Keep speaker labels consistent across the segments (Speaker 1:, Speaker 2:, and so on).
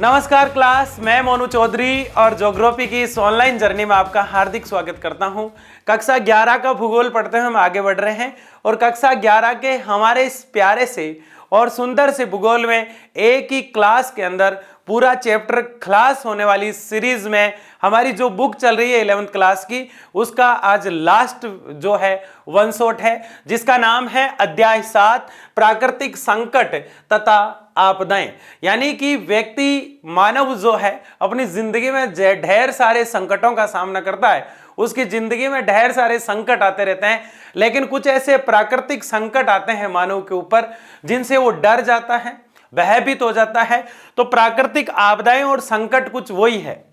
Speaker 1: नमस्कार क्लास, मैं मोनू चौधरी और ज्योग्राफी की इस ऑनलाइन जर्नी में आपका हार्दिक स्वागत करता हूं। कक्षा 11 का भूगोल पढ़ते हुए हम आगे बढ़ रहे हैं और कक्षा 11 के हमारे इस प्यारे से और सुंदर से भूगोल में एक ही क्लास के अंदर पूरा चैप्टर क्लास होने वाली सीरीज में हमारी जो बुक चल रही है 11th क्लास की, उसका आज लास्ट जो है वन शॉट है, जिसका नाम है अध्याय 7 प्राकृतिक संकट तथा आपदाएं। यानी कि व्यक्ति मानव जो है अपनी जिंदगी में ढेर सारे संकटों का सामना करता है, उसकी जिंदगी में ढेर सारे संकट आते रहते हैं, लेकिन कुछ ऐसे प्राकृतिक संकट आते हैं मानव के ऊपर जिनसे वो डर जाता है, भयभीत हो जाता है। तो प्राकृतिक आपदाएं और संकट कुछ वही है,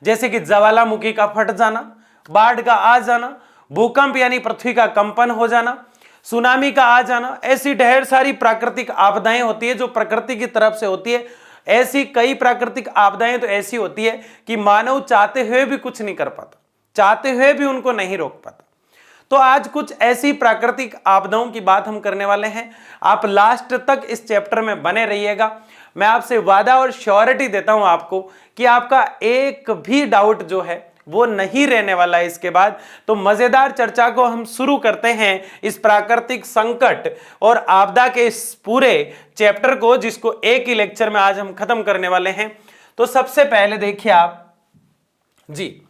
Speaker 1: जैसे कि ज्वालामुखी का फट जाना, बाढ़ का आ जाना, भूकंप यानी पृथ्वी का कंपन हो जाना, सुनामी का आ जाना। ऐसी ढेर सारी प्राकृतिक आपदाएं होती है जो प्रकृति की तरफ से होती है। ऐसी कई प्राकृतिक आपदाएं तो ऐसी होती है कि मानव चाहते हुए भी कुछ नहीं कर पाता, चाहते हुए भी उनको नहीं रोक पाता। तो आज कुछ ऐसी प्राकृतिक आपदाओं की बात हम करने वाले हैं। आप लास्ट तक इस चैप्टर में बने रहिएगा। मैं आपसे वादा और श्योरिटी देता हूं आपको कि आपका एक भी डाउट जो है वो नहीं रहने वाला है इसके बाद। तो मजेदार चर्चा को हम शुरू करते हैं इस प्राकृतिक संकट और आपदा के इस पूरे चैप्टर को, जिसको एक ही लेक्चर में आज हम खत्म करने वाले हैं। तो सबसे पहले देखिए आप जी,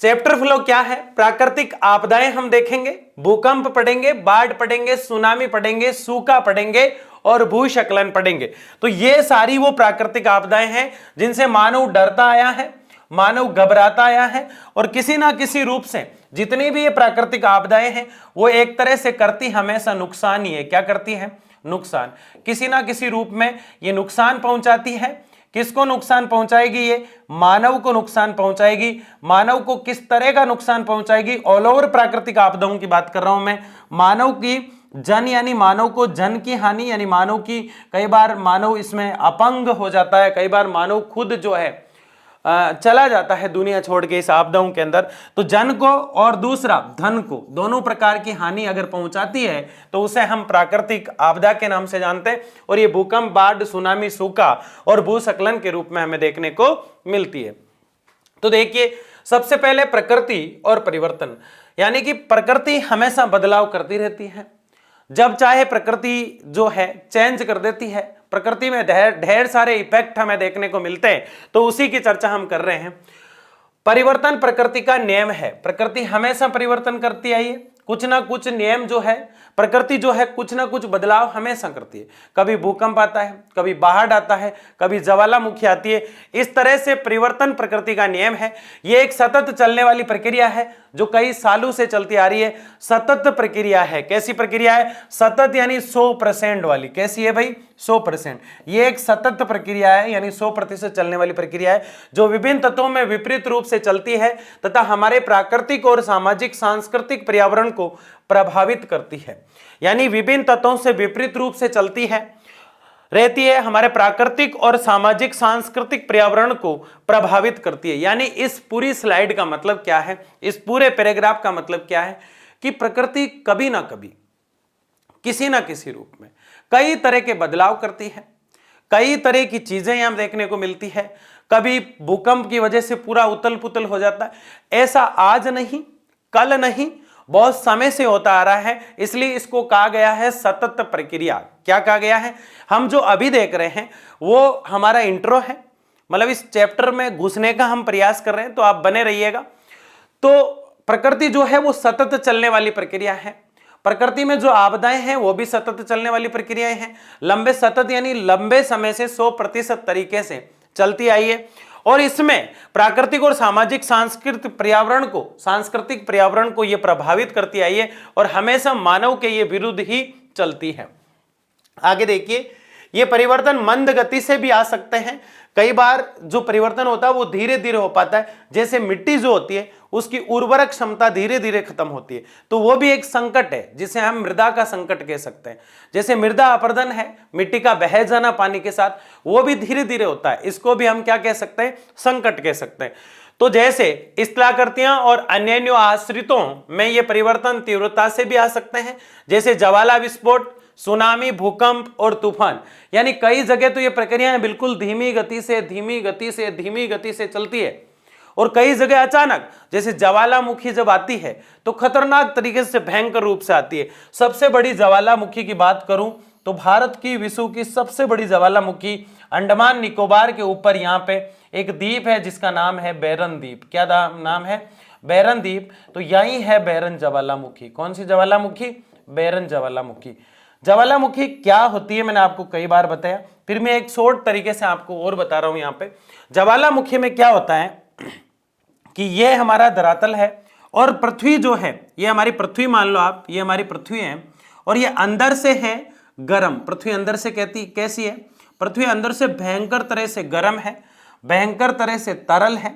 Speaker 1: चैप्टर फ्लो क्या है। प्राकृतिक आपदाएं हम देखेंगे, भूकंप पढ़ेंगे, बाढ़ पढ़ेंगे, सुनामी पढ़ेंगे, सूखा पढ़ेंगे और भूस्खलन पढ़ेंगे। तो ये सारी वो प्राकृतिक आपदाएं हैं जिनसे मानव डरता आया है, मानव घबराता आया है, और किसी ना किसी रूप से जितनी भी ये प्राकृतिक आपदाएं हैं वो एक तरह से करती हमेशा नुकसान ही है। क्या करती है? नुकसान। किसी ना किसी रूप में ये नुकसान पहुंचाती है। किसको नुकसान पहुंचाएगी? ये मानव को नुकसान पहुंचाएगी। मानव को किस तरह का नुकसान पहुंचाएगी? ऑल ओवर प्राकृतिक आपदाओं की बात कर रहा हूं मैं। मानव की जन यानी मानव को जन की हानि, यानी मानव की, कई बार मानव इसमें अपंग हो जाता है, कई बार मानव खुद जो है चला जाता है दुनिया छोड़ के इस आपदाओं के अंदर। तो जन को और दूसरा धन को, दोनों प्रकार की हानि अगर पहुंचाती है तो उसे हम प्राकृतिक आपदा के नाम से जानते हैं। और ये भूकंप, बाढ़, सुनामी, सूखा और भूस्खलन के रूप में हमें देखने को मिलती है। तो देखिए, सबसे पहले प्रकृति और परिवर्तन, यानी कि प्रकृति हमेशा बदलाव करती रहती है। जब चाहे प्रकृति जो है चेंज कर देती है। प्रकृति में ढेर सारे इफेक्ट हमें देखने को मिलते हैं, तो उसी की चर्चा हम कर रहे हैं। परिवर्तन प्रकृति का नियम है। प्रकृति हमेशा परिवर्तन करती आई है। कुछ ना कुछ नियम जो है, प्रकृति जो है कुछ ना कुछ बदलाव हमेशा करती है। कभी भूकंप आता है, कभी बाढ़ आता है, कभी ज्वालामुखी आती है। इस तरह से परिवर्तन प्रकृति का नियम है। ये एक सतत चलने वाली प्रक्रिया है जो कई सालों से चलती आ रही है। सतत प्रक्रिया है। कैसी प्रक्रिया है? सतत यानी 100% वाली। कैसी है भाई? 100%। ये एक सतत प्रक्रिया है, यानी 100% चलने वाली प्रक्रिया है जो विभिन्न तत्वों में विपरीत रूप से चलती है तथा हमारे प्राकृतिक और सामाजिक सांस्कृतिक पर्यावरण को प्रभावित करती है। यानी विभिन्न तत्वों से विपरीत रूप से चलती है, रहती है, हमारे प्राकृतिक और सामाजिक सांस्कृतिक पर्यावरण को प्रभावित करती है। यानी इस पूरी स्लाइड का मतलब क्या है, इस पूरे पैराग्राफ का मतलब क्या है कि प्रकृति कभी ना कभी किसी ना किसी रूप में कई तरह के बदलाव करती है, कई तरह की चीजें यहां देखने को मिलती है। कभी भूकंप की वजह से पूरा उथल पुथल हो जाता है। ऐसा आज नहीं, कल नहीं, बहुत समय से होता आ रहा है। इसलिए इसको कहा गया है सतत प्रक्रिया। क्या कहा गया है? हम जो अभी देख रहे हैं वो हमारा इंट्रो है, मतलब इस चैप्टर में घुसने का हम प्रयास कर रहे हैं, तो आप बने रहिएगा। तो प्रकृति जो है वो सतत चलने वाली प्रक्रिया है। प्रकृति में जो आपदाएं हैं वो भी सतत चलने वाली प्रक्रियाएं हैं। लंबे सतत यानी लंबे समय से 100% तरीके से चलती आई है। और इसमें प्राकृतिक और सामाजिक सांस्कृतिक पर्यावरण को यह प्रभावित करती आई है और हमेशा मानव के ये विरुद्ध ही चलती है। आगे देखिए, ये परिवर्तन मंद गति से भी आ सकते हैं। कई बार जो परिवर्तन होता है वो धीरे धीरे हो पाता है। जैसे मिट्टी जो होती है उसकी उर्वरक क्षमता धीरे धीरे खत्म होती है, तो वो भी एक संकट है जिसे हम मृदा का संकट कह सकते हैं। जैसे मृदा अपरदन है, मिट्टी का बह जाना पानी के साथ, वो भी धीरे धीरे होता है। इसको भी हम क्या कह सकते हैं? संकट कह सकते हैं। तो जैसे स्थलाकृतियां और अन्य आश्रितों में ये परिवर्तन तीव्रता से भी आ सकते हैं। जैसे ज्वाला विस्फोट, सुनामी, भूकंप और तूफान। यानी कई जगह तो ये प्रक्रियाएं बिल्कुल धीमी गति से चलती है, और कई जगह अचानक, जैसे ज्वालामुखी जब आती है तो खतरनाक तरीके से भयंकर रूप से आती है। सबसे बड़ी ज्वालामुखी की बात करूं तो भारत की विश्व की सबसे बड़ी ज्वालामुखी अंडमान निकोबार के ऊपर यहाँ पे एक द्वीप है जिसका नाम है बैरन द्वीप। क्या नाम है? बैरन द्वीप। तो यही है बैरन ज्वालामुखी। कौन सी ज्वालामुखी? बैरन ज्वालामुखी। ज्वालामुखी क्या होती है मैंने आपको कई बार बताया, फिर मैं एक शॉर्ट तरीके से आपको और बता रहा हूं। यहाँ पे ज्वालामुखी में क्या होता है कि ये हमारा धरातल है और पृथ्वी जो है, ये हमारी पृथ्वी मान लो आप, ये हमारी पृथ्वी है और ये अंदर से है गर्म। पृथ्वी अंदर से कैसी है? पृथ्वी अंदर से भयंकर तरह से गर्म है, भयंकर तरह से तरल है।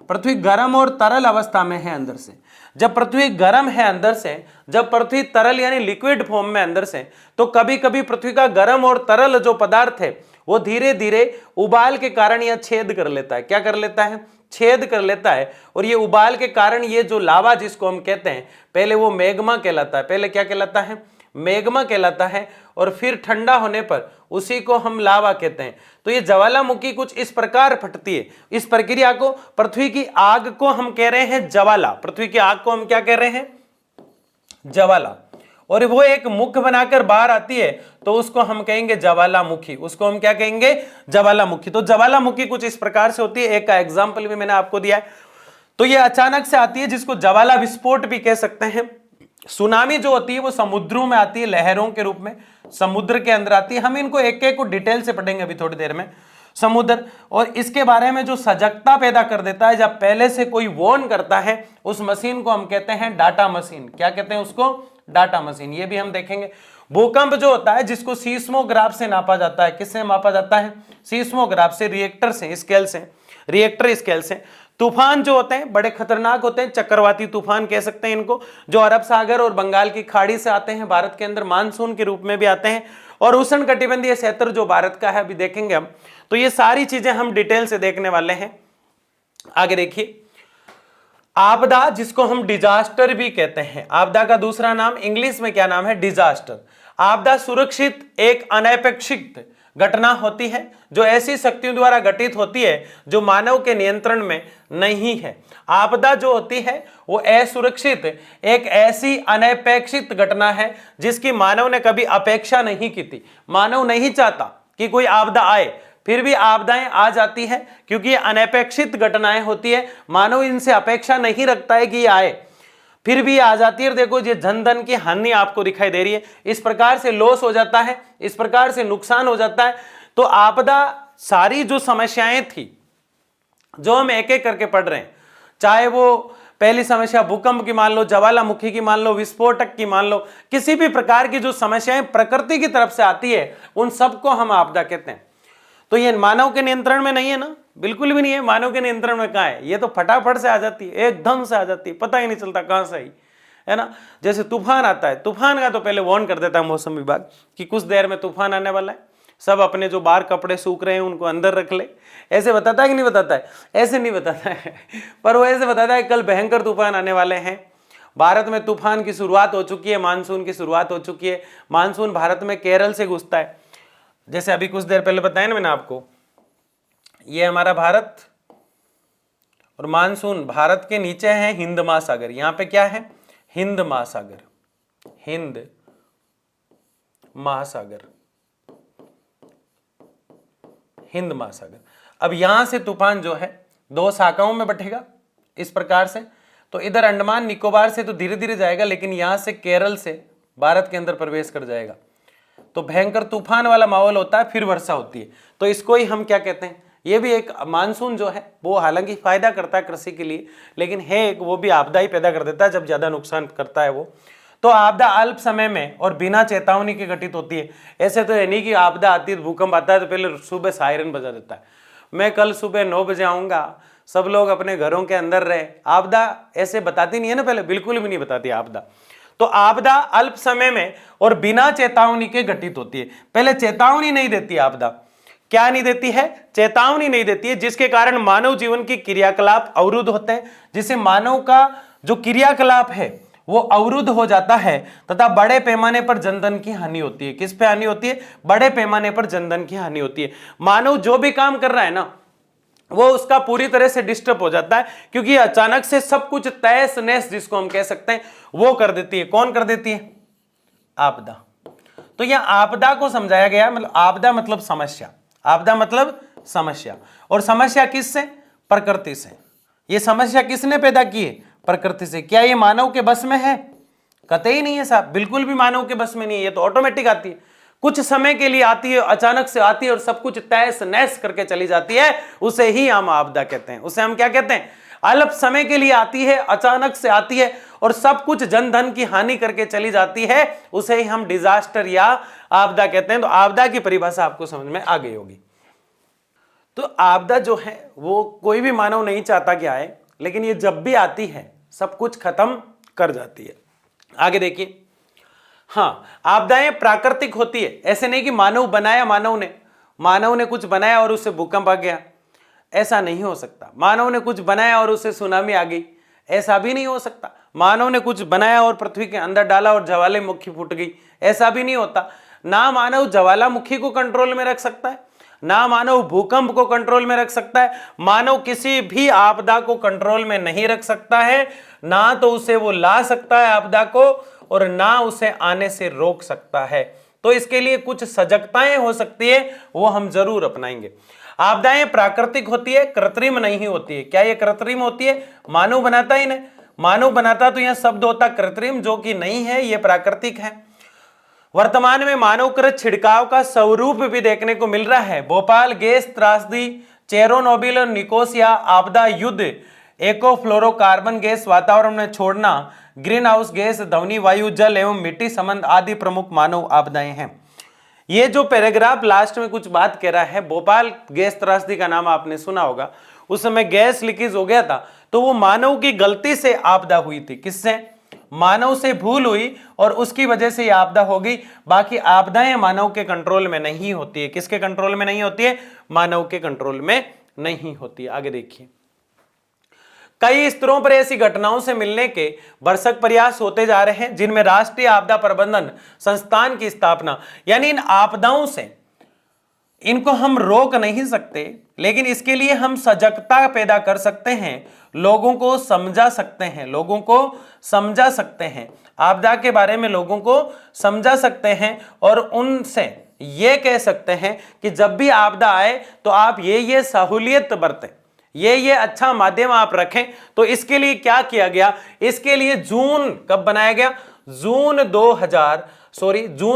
Speaker 1: पृथ्वी गर्म और तरल अवस्था में है अंदर से। जब पृथ्वी गर्म है अंदर से, जब पृथ्वी तरल यानी लिक्विड फॉर्म में अंदर से, तो कभी कभी पृथ्वी का गर्म और तरल जो पदार्थ है वो धीरे धीरे उबाल के कारण यह छेद कर लेता है। क्या कर लेता है? छेद कर लेता है। और ये उबाल के कारण ये जो लावा जिसको हम कहते हैं, पहले वो मैग्मा कहलाता है। पहले क्या कहलाता है? मैग्मा कहलाता है, और फिर ठंडा होने पर उसी को हम लावा कहते हैं। तो ये ज्वालामुखी कुछ इस प्रकार फटती है। इस प्रक्रिया को, पृथ्वी की आग को हम कह रहे हैं ज्वाला। पृथ्वी की आग को हम क्या कह रहे हैं? ज्वाला। और वो एक मुख बनाकर बाहर आती है तो उसको हम कहेंगे ज्वालामुखी। उसको हम क्या कहेंगे? ज्वालामुखी। तो ज्वालामुखी कुछ इस प्रकार से होती है। एक का एग्जाम्पल भी मैंने आपको दिया है। तो ये अचानक से आती है जिसको ज्वाला विस्फोट भी कह सकते हैं। सुनामी जो होती है वो समुद्रों में आती है, लहरों के रूप में समुद्र के अंदर आती है। हम इनको एक एक को डिटेल से पढ़ेंगे अभी थोड़ी देर में। समुद्र, और इसके बारे में जो सजगता पैदा कर देता है, जब पहले से कोई वॉर्न करता है, उस मशीन को हम कहते हैं डाटा मशीन। क्या कहते हैं उसको? Data machine. ये भी हम देखेंगे। भूकंप जो होता है जिसको सीस्मोग्राफ से नापा जाता है। किससे मापा जाता है? सीस्मोग्राफ से, रिएक्टर से, स्केल से, रिएक्टर स्केल से। तूफान जो होते हैं बड़े खतरनाक होते हैं, चक्रवाती तूफान कह सकते हैं इनको, जो अरब सागर और बंगाल की खाड़ी से आते हैं, भारत के अंदर मानसून के रूप में भी आते हैं। और उष्णकटिबंधीय क्षेत्र जो भारत का है, अभी देखेंगे हम। तो ये सारी चीजें हम डिटेल से देखने वाले हैं। आगे देखिए, आपदा जिसको हम डिजास्टर भी कहते हैं। आपदा का दूसरा नाम इंग्लिश में क्या नाम है? डिजास्टर। आपदा सुरक्षित एक अनपेक्षित घटना होती है जो ऐसी शक्तियों द्वारा घटित होती है जो मानव के नियंत्रण में नहीं है। आपदा जो होती है वो असुरक्षित एक ऐसी अनपेक्षित घटना है जिसकी मानव ने कभी अपेक्षा नहीं की थी। मानव नहीं चाहता कि कोई आपदा आए, फिर भी आपदाएं आ जाती है क्योंकि ये अनपेक्षित घटनाएं होती है। मानव इनसे अपेक्षा नहीं रखता है कि ये आए, फिर भी आ जाती है। देखो ये जन धन की हानि आपको दिखाई दे रही है। इस प्रकार से लॉस हो जाता है, इस प्रकार से नुकसान हो जाता है। तो आपदा सारी जो समस्याएं थी जो हम एक एक करके पढ़ रहे हैं, चाहे वो पहली समस्या भूकंप की मान लो, ज्वालामुखी की मान लो, विस्फोटक की मान लो, किसी भी प्रकार की जो समस्याएं प्रकृति की तरफ से आती है उन सबको हम आपदा कहते हैं। तो ये मानव के नियंत्रण में नहीं है ना, बिल्कुल भी नहीं है। मानव के नियंत्रण में कहाँ है? ये तो फटाफट से आ जाती है, एकदम से आ जाती है, पता ही नहीं चलता कहाँ से आई, है ना। जैसे तूफान आता है, तूफान का तो पहले वार्न कर देता है मौसम विभाग कि कुछ देर में तूफान आने वाला है, सब अपने जो बाहर कपड़े सूख रहे हैं उनको अंदर रख ले। ऐसे बताता है कि नहीं बताता है? ऐसे नहीं बताता है पर वो ऐसे बताता है कल भयंकर तूफान आने वाले हैं। भारत में तूफान की शुरुआत हो चुकी है, मानसून की शुरुआत हो चुकी है। मानसून भारत में केरल से घुसता है। जैसे अभी कुछ देर पहले बताया ना मैंने आपको, ये हमारा भारत और मानसून भारत के नीचे है हिंद महासागर। यहां पे क्या है? हिंद महासागर, हिंद महासागर, हिंद महासागर। अब यहां से तूफान जो है दो शाखाओं में बंटेगा इस प्रकार से। तो इधर अंडमान निकोबार से तो धीरे धीरे जाएगा, लेकिन यहां से केरल से भारत के अंदर प्रवेश कर जाएगा। तो भयंकर तूफान वाला माहौल होता है, फिर वर्षा होती है। तो इसको ही हम क्या कहते हैं? ये भी एक मानसून जो है वो हालांकि फायदा करता है कृषि के लिए, लेकिन है एक वो भी आपदा ही पैदा कर देता है जब ज्यादा नुकसान करता है वो। तो आपदा अल्प समय में और बिना चेतावनी के घटित होती है। ऐसे तो है नहीं कि आपदा आती है, भूकंप आता है तो पहले सुबह सायरन बजा देता है, मैं कल सुबह 9 बजे आऊंगा, सब लोग अपने घरों के अंदर रहे। आपदा ऐसे बताती नहीं है ना, पहले बिल्कुल भी नहीं बताती आपदा। तो आपदा अल्प समय में और बिना चेतावनी के घटित होती है। पहले चेतावनी नहीं देती आपदा। क्या नहीं देती है? चेतावनी नहीं देती है, जिसके कारण मानव जीवन की क्रियाकलाप अवरुद्ध होते हैं, जिससे मानव का जो क्रियाकलाप है वो अवरुद्ध हो जाता है तथा बड़े पैमाने पर जनधन की हानि होती है। किस पे हानि होती है? बड़े पैमाने पर जनधन की हानि होती है। मानव जो भी काम कर रहा है ना, वो उसका पूरी तरह से डिस्टर्ब हो जाता है, क्योंकि अचानक से सब कुछ तहस नहस जिसको हम कह सकते हैं वो कर देती है। कौन कर देती है? आपदा। तो यह आपदा को समझाया गया, मतलब आपदा मतलब समस्या, आपदा मतलब समस्या। और समस्या किससे? प्रकृति से। यह समस्या किसने पैदा की है? प्रकृति से। क्या ये मानव के बस में है? कतई नहीं है साहब, बिल्कुल भी मानव के बस में नहीं है। ये तो ऑटोमेटिक आती है, कुछ समय के लिए आती है, अचानक से आती है और सब कुछ तहस नहस करके चली जाती है। उसे ही हम आपदा कहते हैं। उसे हम क्या कहते हैं? अल्प समय के लिए आती है, अचानक से आती है और सब कुछ जन धन की हानि करके चली जाती है, उसे ही हम डिजास्टर या आपदा कहते हैं। तो आपदा की परिभाषा आपको समझ में आ गई होगी। तो आपदा जो है वो कोई भी मानव नहीं चाहता कि आए, लेकिन ये जब भी आती है सब कुछ खत्म कर जाती है। आगे देखिए, हाँ, आपदाएं प्राकृतिक होती है। ऐसे नहीं कि मानव बनाया, मानव ने कुछ बनाया और उससे भूकंप आ गया, ऐसा नहीं हो सकता। मानव ने कुछ बनाया और उससे सुनामी आ गई, ऐसा भी नहीं हो सकता। मानव ने कुछ बनाया और पृथ्वी के अंदर डाला और ज्वालामुखी फूट गई, ऐसा भी नहीं होता। ना मानव ज्वालामुखी को कंट्रोल में रख सकता है, ना मानव भूकंप को कंट्रोल में रख सकता है। मानव किसी भी आपदा को कंट्रोल में नहीं रख सकता है, ना तो उसे वो ला सकता है आपदा को, और ना उसे आने से रोक सकता है। तो इसके लिए कुछ सजगताएं हो सकती है, वो हम जरूर अपनाएंगे। आपदाएं प्राकृतिक होती है, कृत्रिम नहीं होती है। क्या ये कृत्रिम होती है? मानव बनाता ही नहीं। मानव बनाता तो यह शब्द होता कृत्रिम, जो कि नहीं है, ये प्राकृतिक है। वर्तमान में मानवकृत छिड़काव का स्वरूप भी देखने को मिल रहा है। भोपाल गैस त्रासदी, चेरोनोबिल और निकोसिया आपदा, युद्ध, एकोफ्लोरोकार्बन गैस वातावरण में छोड़ना, ग्रीन हाउस गैस, ध्वनि, वायु, जल एवं मिट्टी संबंध आदि प्रमुख मानव आपदाएं हैं। ये जो पैराग्राफ लास्ट में कुछ बात कह रहा है, भोपाल गैस त्रासदी का नाम आपने सुना होगा। उस समय गैस लीकेज हो गया था, तो वो मानव की गलती से आपदा हुई थी। किससे? मानव से भूल हुई और उसकी वजह से ये आपदा हो गई। बाकी आपदाएं मानव के कंट्रोल में नहीं होती है। किसके कंट्रोल में नहीं होती है? मानव के कंट्रोल में नहीं होती है। आगे देखिए, कई स्तरों पर ऐसी घटनाओं से मिलने के भरसक प्रयास होते जा रहे हैं, जिनमें राष्ट्रीय आपदा प्रबंधन संस्थान की स्थापना, यानी इन आपदाओं से इनको हम रोक नहीं सकते, लेकिन इसके लिए हम सजगता पैदा कर सकते हैं, लोगों को समझा सकते हैं, लोगों को समझा सकते हैं, आपदा के बारे में लोगों को समझा सकते हैं और उनसे ये कह सकते हैं कि जब भी आपदा आए तो आप ये सहूलियत बरतें, ये अच्छा माध्यम आप रखें। तो इसके लिए क्या किया गया? इसके लिए जून कब बनाया गया? जून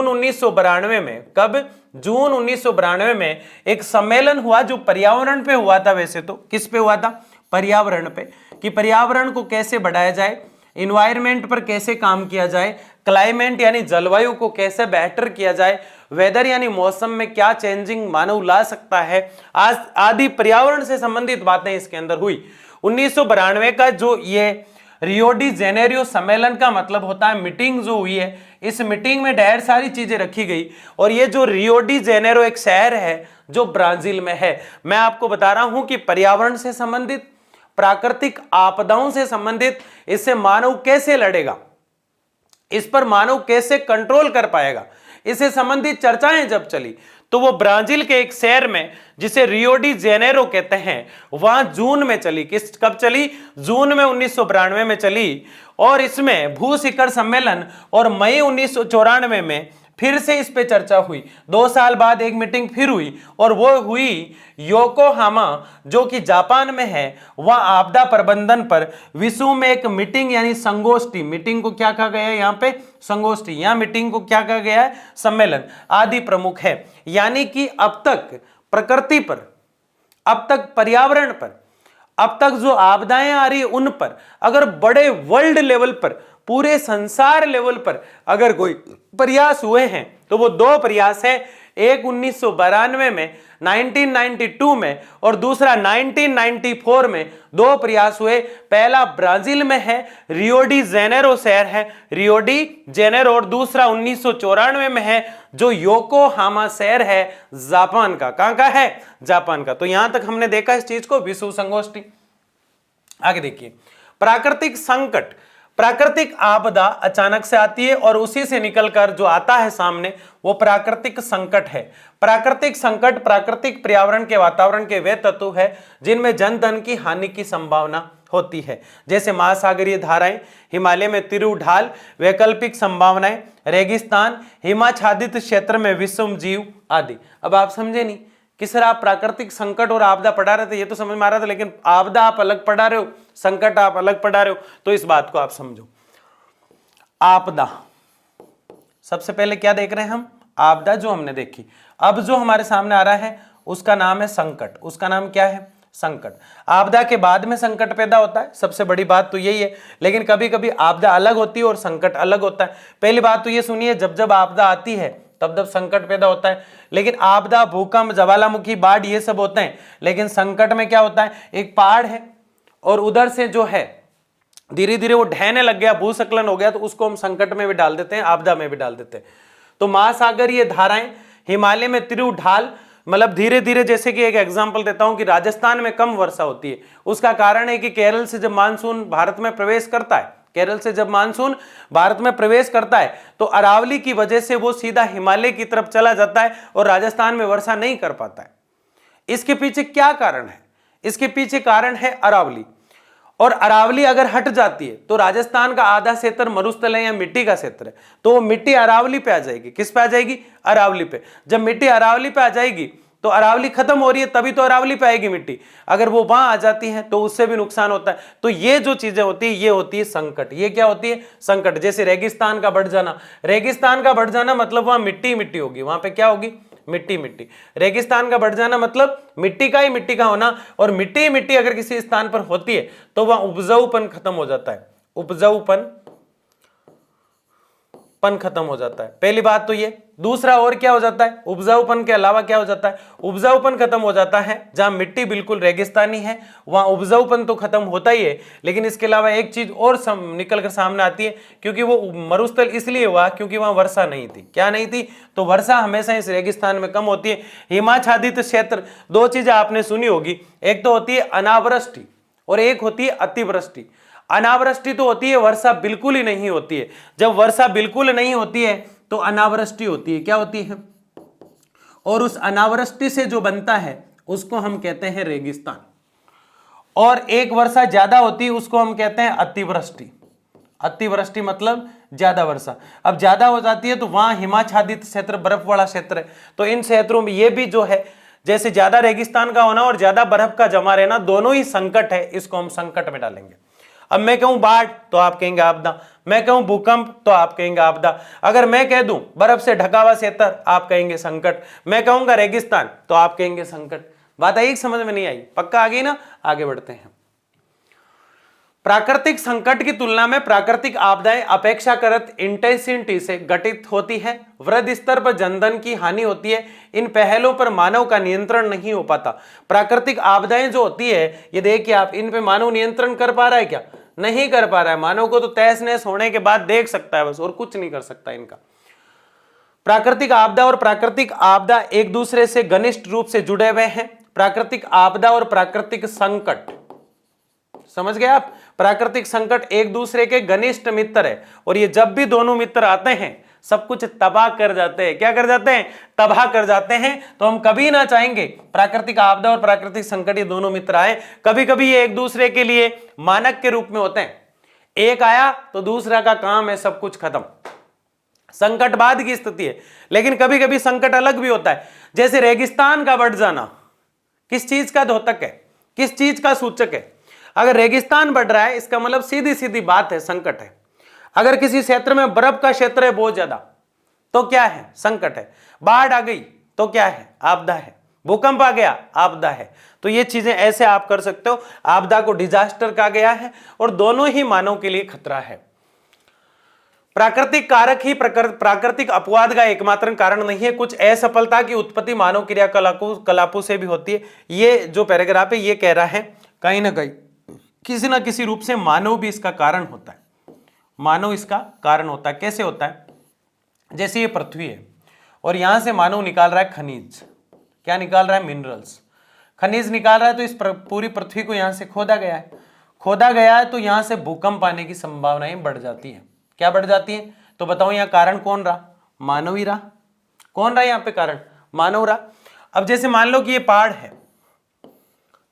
Speaker 1: 1992 में। कब? जून 1992 में एक सम्मेलन हुआ जो पर्यावरण पे हुआ था। वैसे तो किस पे हुआ था? पर्यावरण पे, कि पर्यावरण को कैसे बढ़ाया जाए, इन्वायरमेंट पर कैसे काम किया जाए, क्लाइमेट यानी जलवायु को कैसे बेहतर किया जाए, वेदर यानी मौसम में क्या चेंजिंग मानव ला सकता है, आज आदि पर्यावरण से संबंधित बातें इसके अंदर हुई। 1992 का जो ये रियो डी जेनेरियो सम्मेलन का मतलब होता है मीटिंग जो हुई है, इस मीटिंग में ढेर सारी चीजें रखी गई। और ये जो रियो डी जेनेरो एक शहर है जो ब्राजील में है। मैं आपको बता रहा हूं कि पर्यावरण से संबंधित, प्राकृतिक आपदाओं से संबंधित, इससे मानव कैसे लड़ेगा, इस पर मानव कैसे कंट्रोल कर पाएगा, इससे संबंधित चर्चाएं जब चली तो वो ब्राजील के एक शहर में जिसे रियो डी जेनेरो कहते हैं, वहां जून में चली। कब चली? जून में 1992 में चली। और इसमें भू शिखर सम्मेलन और मई 1994 में फिर से इस पे चर्चा हुई। 2 साल बाद एक मीटिंग फिर हुई और वो हुई योकोहामा, जो कि जापान में है। वह आपदा प्रबंधन पर विश्व में एक मीटिंग यानी संगोष्ठी, मीटिंग को क्या कहा गया है यहाँ पे? संगोष्ठी। यहाँ मीटिंग को क्या कहा गया है? सम्मेलन आदि प्रमुख है। यानी कि अब तक प्रकृति पर, अब तक पर्यावरण पर, अब तक जो आपदाएं आ रही उन पर अगर बड़े वर्ल्ड लेवल पर, पूरे संसार लेवल पर अगर कोई प्रयास हुए हैं तो वो 2 प्रयास है। एक 1992 में, 1992 में, और दूसरा 1994 में 2 प्रयास हुए। पहला ब्राजील में है, रियो डी जेनेरो शहर है, रियो डी जेनेरो, और दूसरा 1994 में है जो योकोहामा शहर है जापान का। कहां का है? जापान का। तो यहां तक हमने देखा इस चीज को, विश्व संगोष्ठी। आगे देखिए, प्राकृतिक संकट, प्राकृतिक आपदा अचानक से आती है और उसी से निकलकर जो आता है सामने वो प्राकृतिक संकट है। प्राकृतिक संकट प्राकृतिक पर्यावरण के वातावरण के वे तत्व है जिनमें जन धन की हानि की संभावना होती है, जैसे महासागरीय धाराएं, हिमालय में तिरु ढाल, वैकल्पिक संभावनाएं, रेगिस्तान, हिमाच्छादित क्षेत्र में विषम जीव आदि। अब आप समझे नहीं कि सर आप प्राकृतिक संकट और आपदा पढ़ा रहे थे, ये तो समझ में आ रहा था, लेकिन आपदा आप अलग पढ़ा रहे हो, संकट आप अलग पढ़ा रहे हो, तो इस बात को आप समझो। आपदा, सबसे पहले क्या देख रहे हैं हम? आपदा जो हमने देखी। अब जो हमारे सामने आ रहा है उसका नाम है संकट। उसका नाम क्या है? संकट। आपदा के बाद में संकट पैदा होता है, सबसे बड़ी बात तो यही है, लेकिन कभी कभी आपदा अलग होती है और संकट अलग होता है। पहली बात तो ये सुनिए, जब जब आपदा आती है तब तब संकट पैदा होता है, लेकिन आपदा, भूकंप, ज्वालामुखी, बाढ़ ये सब होते हैं, लेकिन संकट में क्या होता है? एक पहाड़ है और उधर से जो है धीरे धीरे वो ढहने लग गया, भूस्खलन हो गया, तो उसको हम संकट में भी डाल देते हैं, आपदा में भी डाल देते हैं। तो महासागरीय धाराएं, हिमालय में तिरु ढाल, मतलब धीरे धीरे, जैसे कि एक एग्जांपल देता हूं कि राजस्थान में कम वर्षा होती है, उसका कारण है कि केरल से जब मानसून भारत में प्रवेश करता है, केरल से जब मानसून भारत में प्रवेश करता है तो अरावली की वजह से वो सीधा हिमालय की तरफ चला जाता है और राजस्थान में वर्षा नहीं कर पाता है। इसके पीछे क्या कारण है? इसके पीछे कारण है अरावली, और अरावली अगर हट जाती है तो राजस्थान का आधा क्षेत्र मरुस्थल है या मिट्टी का क्षेत्र है, तो वो मिट्टी अरावली पे आ जाएगी। किस पे आ जाएगी? अरावली पे। जब मिट्टी अरावली पे आ जाएगी तो अरावली खत्म हो रही है, तभी तो अरावली पे आएगी मिट्टी। अगर वो वहां आ जाती है तो उससे भी नुकसान होता है। तो ये जो चीजें होती है ये होती है संकट। ये क्या होती है? संकट। जैसे रेगिस्तान का बढ़ जाना, रेगिस्तान का बढ़ जाना मतलब वहां मिट्टी मिट्टी होगी, वहां पे क्या होगी? मिट्टी मिट्टी। रेगिस्तान का बढ़ जाना मतलब मिट्टी का ही मिट्टी का होना, और मिट्टी मिट्टी अगर किसी स्थान पर होती है तो वहां उपजाऊपन खत्म हो जाता है, उपजाऊपन खत्म हो जाता है। पहली बात तो ये। दूसरा और क्या हो जाता है? उपजाऊपन के अलावा क्या हो जाता है? उपजाऊपन खत्म हो जाता है। जहां मिट्टी बिल्कुल रेगिस्तानी है वहां उपजाऊपन तो खत्म होता ही है, लेकिन इसके अलावा एक चीज और निकल कर सामने आती है, क्योंकि वो मरुस्थल इसलिए हुआ क्योंकि वहां वर्षा नहीं थी। क्या नहीं थी? तो वर्षा हमेशा इस रेगिस्तान में कम होती है। हिमाच्छादित क्षेत्र, दो चीजें आपने सुनी होगी, एक तो होती है अनावृष्टि और एक होती है अतिवृष्टि। अनावृष्टि तो होती है वर्षा बिल्कुल ही नहीं होती है। जब वर्षा बिल्कुल नहीं होती है तो अनावृष्टि होती है। क्या होती है? और उस अनावृष्टि से जो बनता है उसको हम कहते हैं रेगिस्तान, और एक वर्षा ज्यादा होती है उसको हम कहते हैं अतिवृष्टि। अतिवृष्टि मतलब ज्यादा वर्षा। अब ज्यादा हो जाती है तो वहां हिमाच्छादित क्षेत्र, बर्फ वाला क्षेत्र है, तो इन क्षेत्रों में ये भी जो है, जैसे ज्यादा रेगिस्तान का होना और ज्यादा बर्फ का जमा रहना, दोनों ही संकट है, इसको हम संकट में डालेंगे। अब मैं कहूं बाढ़ तो आप कहेंगे आपदा, मैं कहूं भूकंप तो आप कहेंगे आपदा, अगर मैं कह दूं बर्फ से ढका हुआ क्षेत्र आप कहेंगे संकट, मैं कहूंगा रेगिस्तान तो आप कहेंगे संकट। बात आई? समझ में नहीं आई? पक्का आ गई ना? आगे बढ़ते हैं। प्राकृतिक संकट की तुलना में प्राकृतिक आपदाएं अपेक्षाकृत इंटेंसिटी से घटित होती है। वृहद स्तर पर जनधन की हानि होती है। इन पहलों पर मानव का नियंत्रण नहीं हो पाता। प्राकृतिक आपदाएं जो होती है, ये देखिए आप, इन पे मानव नियंत्रण कर पा रहा है क्या? नहीं कर पा रहा है। मानव को तो तहस नहस होने के बाद देख सकता है बस, और कुछ नहीं कर सकता इनका। प्राकृतिक आपदा और प्राकृतिक आपदा एक दूसरे से घनिष्ठ रूप से जुड़े हुए हैं। प्राकृतिक आपदा और प्राकृतिक संकट, समझ गए आप? प्राकृतिक संकट एक दूसरे के घनिष्ठ मित्र है, और ये जब भी दोनों मित्र आते हैं सब कुछ तबाह कर जाते हैं। क्या कर जाते हैं? तबाह कर जाते हैं। तो हम कभी ना चाहेंगे प्राकृतिक आपदा और प्राकृतिक संकट ये दोनों मित्र आए। कभी कभी ये एक दूसरे के लिए मानक के रूप में होते हैं। एक आया तो दूसरा का काम है सब कुछ खत्म, संकट बाद की स्थिति है। लेकिन कभी कभी संकट अलग भी होता है, जैसे रेगिस्तान का बढ़ जाना किस चीज का द्योतक है? किस चीज का सूचक है? अगर रेगिस्तान बढ़ रहा है इसका मतलब सीधी सीधी बात है संकट है। अगर किसी क्षेत्र में बर्फ का क्षेत्र है बहुत ज्यादा तो क्या है? संकट है। बाढ़ आ गई तो क्या है? आपदा है। भूकंप आ गया, आपदा है। तो ये चीजें ऐसे आप कर सकते हो। आपदा को डिजास्टर कहा गया है और दोनों ही मानव के लिए खतरा है। प्राकृतिक कारक ही प्राकृतिक अपवाद का एकमात्र कारण नहीं है। कुछ असफलता की उत्पत्ति मानव क्रियाकलापों से भी होती है। ये जो पैराग्राफ है ये कह रहा है कहीं ना कहीं किसी ना किसी रूप से मानव भी इसका कारण होता है। मानव इसका कारण होता है। कैसे होता है? जैसे ये पृथ्वी है और यहां से मानव निकाल रहा है खनिज। क्या निकाल रहा है? मिनरल्स, खनिज निकाल रहा है। तो इस पूरी पृथ्वी को यहां से खोदा गया है। खोदा गया है तो यहां से भूकंप आने की संभावनाएं बढ़ जाती है। क्या बढ़ जाती है? तो बताओ यहां कारण कौन रहा? मानव ही रहा। कौन रहा यहां पे कारण? मानव रहा। अब जैसे मान लो कि ये पहाड़ है,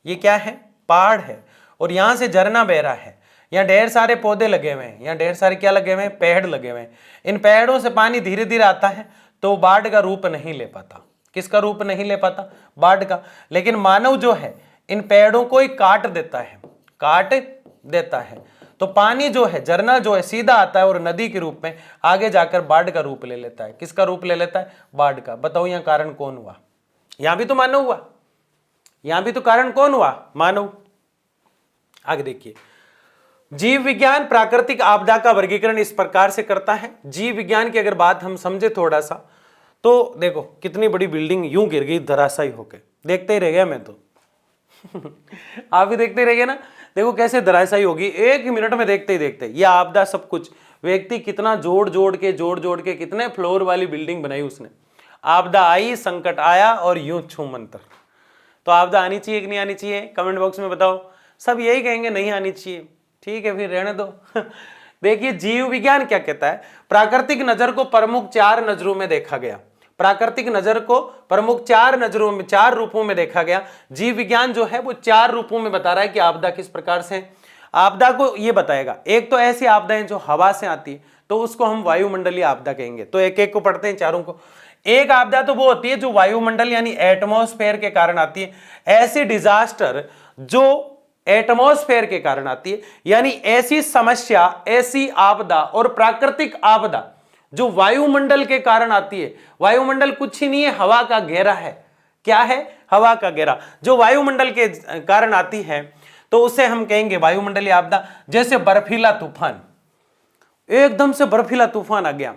Speaker 1: ये क्या है? पहाड़ है, और यहां से झरना बह रहा है, यहाँ ढेर सारे पौधे लगे हुए हैं, यहाँ ढेर सारे क्या लगे हुए हैं? पेड़ लगे हुए हैं। इन पेड़ों से पानी धीरे धीरे आता है तो बाढ़ का रूप नहीं ले पाता। किसका रूप नहीं ले पाता? बाढ़ का। लेकिन मानव जो है इन पेड़ों को ही काट देता है, काट देता है, तो पानी जो है, झरना जो है, सीधा आता है और नदी के रूप में आगे जाकर बाढ़ का रूप ले लेता है। किसका रूप ले लेता है? बाढ़ का। बताओ यहाँ कारण कौन हुआ? यहां भी तो मानव हुआ, यहां भी तो कारण कौन हुआ? मानव। आगे देखिए, जीव विज्ञान प्राकृतिक आपदा का वर्गीकरण इस प्रकार से करता है। जीव विज्ञान की अगर बात हम समझे थोड़ा सा, तो देखो कितनी बड़ी बिल्डिंग यूं गिर गई धराशायी होके, देखते ही रह गया मैं तो आप भी देखते रह गए ना, देखो कैसे धराशायी होगी 1 मिनट में, देखते ही देखते। ये आपदा सब कुछ, व्यक्ति कितना जोड़ जोड़ के कितने फ्लोर वाली बिल्डिंग बनाई उसने। आपदा आई, संकट आया और यूं छू मंतर। तो आपदा आनी चाहिए कि नहीं आनी चाहिए? कमेंट बॉक्स में बताओ। सब यही कहेंगे नहीं आनी चाहिए। ठीक है, फिर रहने दो देखिए जीव विज्ञान क्या कहता है, प्राकृतिक नजर को प्रमुख 4 नजरों में देखा गया। प्राकृतिक नजर को प्रमुख 4 नजरों में, 4 रूपों में देखा गया। जीव विज्ञान जो है वो 4 रूपों में बता रहा है कि आपदा किस प्रकार से है। आपदा को ये बताएगा, एक तो ऐसी आपदाएं जो हवा से आती है, तो उसको हम वायुमंडलीय आपदा कहेंगे। तो एक एक को पढ़ते हैं, चारों को। एक आपदा तो वो होती है जो वायुमंडल यानी एटमॉस्फेयर के कारण आती है। ऐसी डिजास्टर जो एटमॉस्फेयर के कारण आती है, यानी ऐसी समस्या, ऐसी आपदा और प्राकृतिक आपदा जो वायुमंडल के कारण आती है। वायुमंडल कुछ ही नहीं है, हवा का घेरा है। क्या है? हवा का घेरा। जो वायुमंडल के कारण आती है तो उसे हम कहेंगे वायुमंडलीय आपदा। जैसे बर्फीला तूफान, एकदम से बर्फीला तूफान आ गया,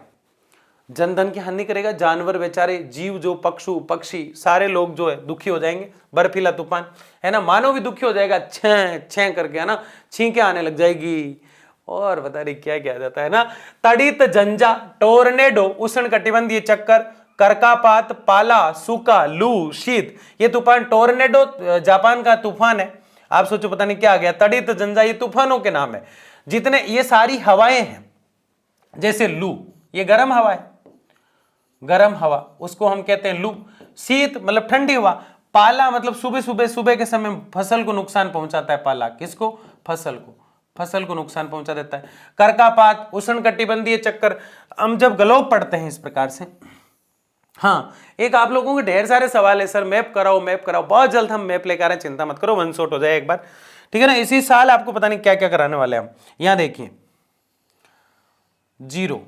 Speaker 1: जनधन की हानि करेगा, जानवर बेचारे, जीव जो पक्षु पक्षी सारे लोग जो है दुखी हो जाएंगे। बर्फीला तूफान है ना, मानव भी दुखी हो जाएगा, छः छः करके, है ना, छींके आने लग जाएगी, और बता रही क्या क्या जाता है ना। तड़ित झंझा, टोर्नेडो, उष्ण कटिबंधीय चक्कर, करकापात, पाला, सूखा, लू, शीत। ये तूफान टोर्नेडो जापान का तूफान है। आप सोचो पता नहीं क्या आ गया, तड़ित झंझा, ये तूफानों के नाम है। जितने ये सारी हवाएं हैं, जैसे लू, ये गर्म हवा है, गर्म हवा, उसको हम कहते हैं लू। शीत मतलब ठंडी हवा। पाला मतलब सुबह के समय फसल को नुकसान पहुंचाता है। पाला किसको? फसल को नुकसान पहुंचा देता है। करकापात, उष्णकटिबंधीय चक्कर। हम जब ग्लोब पढ़ते हैं इस प्रकार से, हाँ, एक आप लोगों के ढेर सारे सवाल है, सर मैप कराओ मैप कराओ। बहुत जल्द हम मैप लेकर आ रहे हैं, चिंता मत करो, 1 शॉट हो जाए एक बार, ठीक है ना। इसी साल आपको पता नहीं क्या क्या कराने वाले हम। यहां देखिए 0,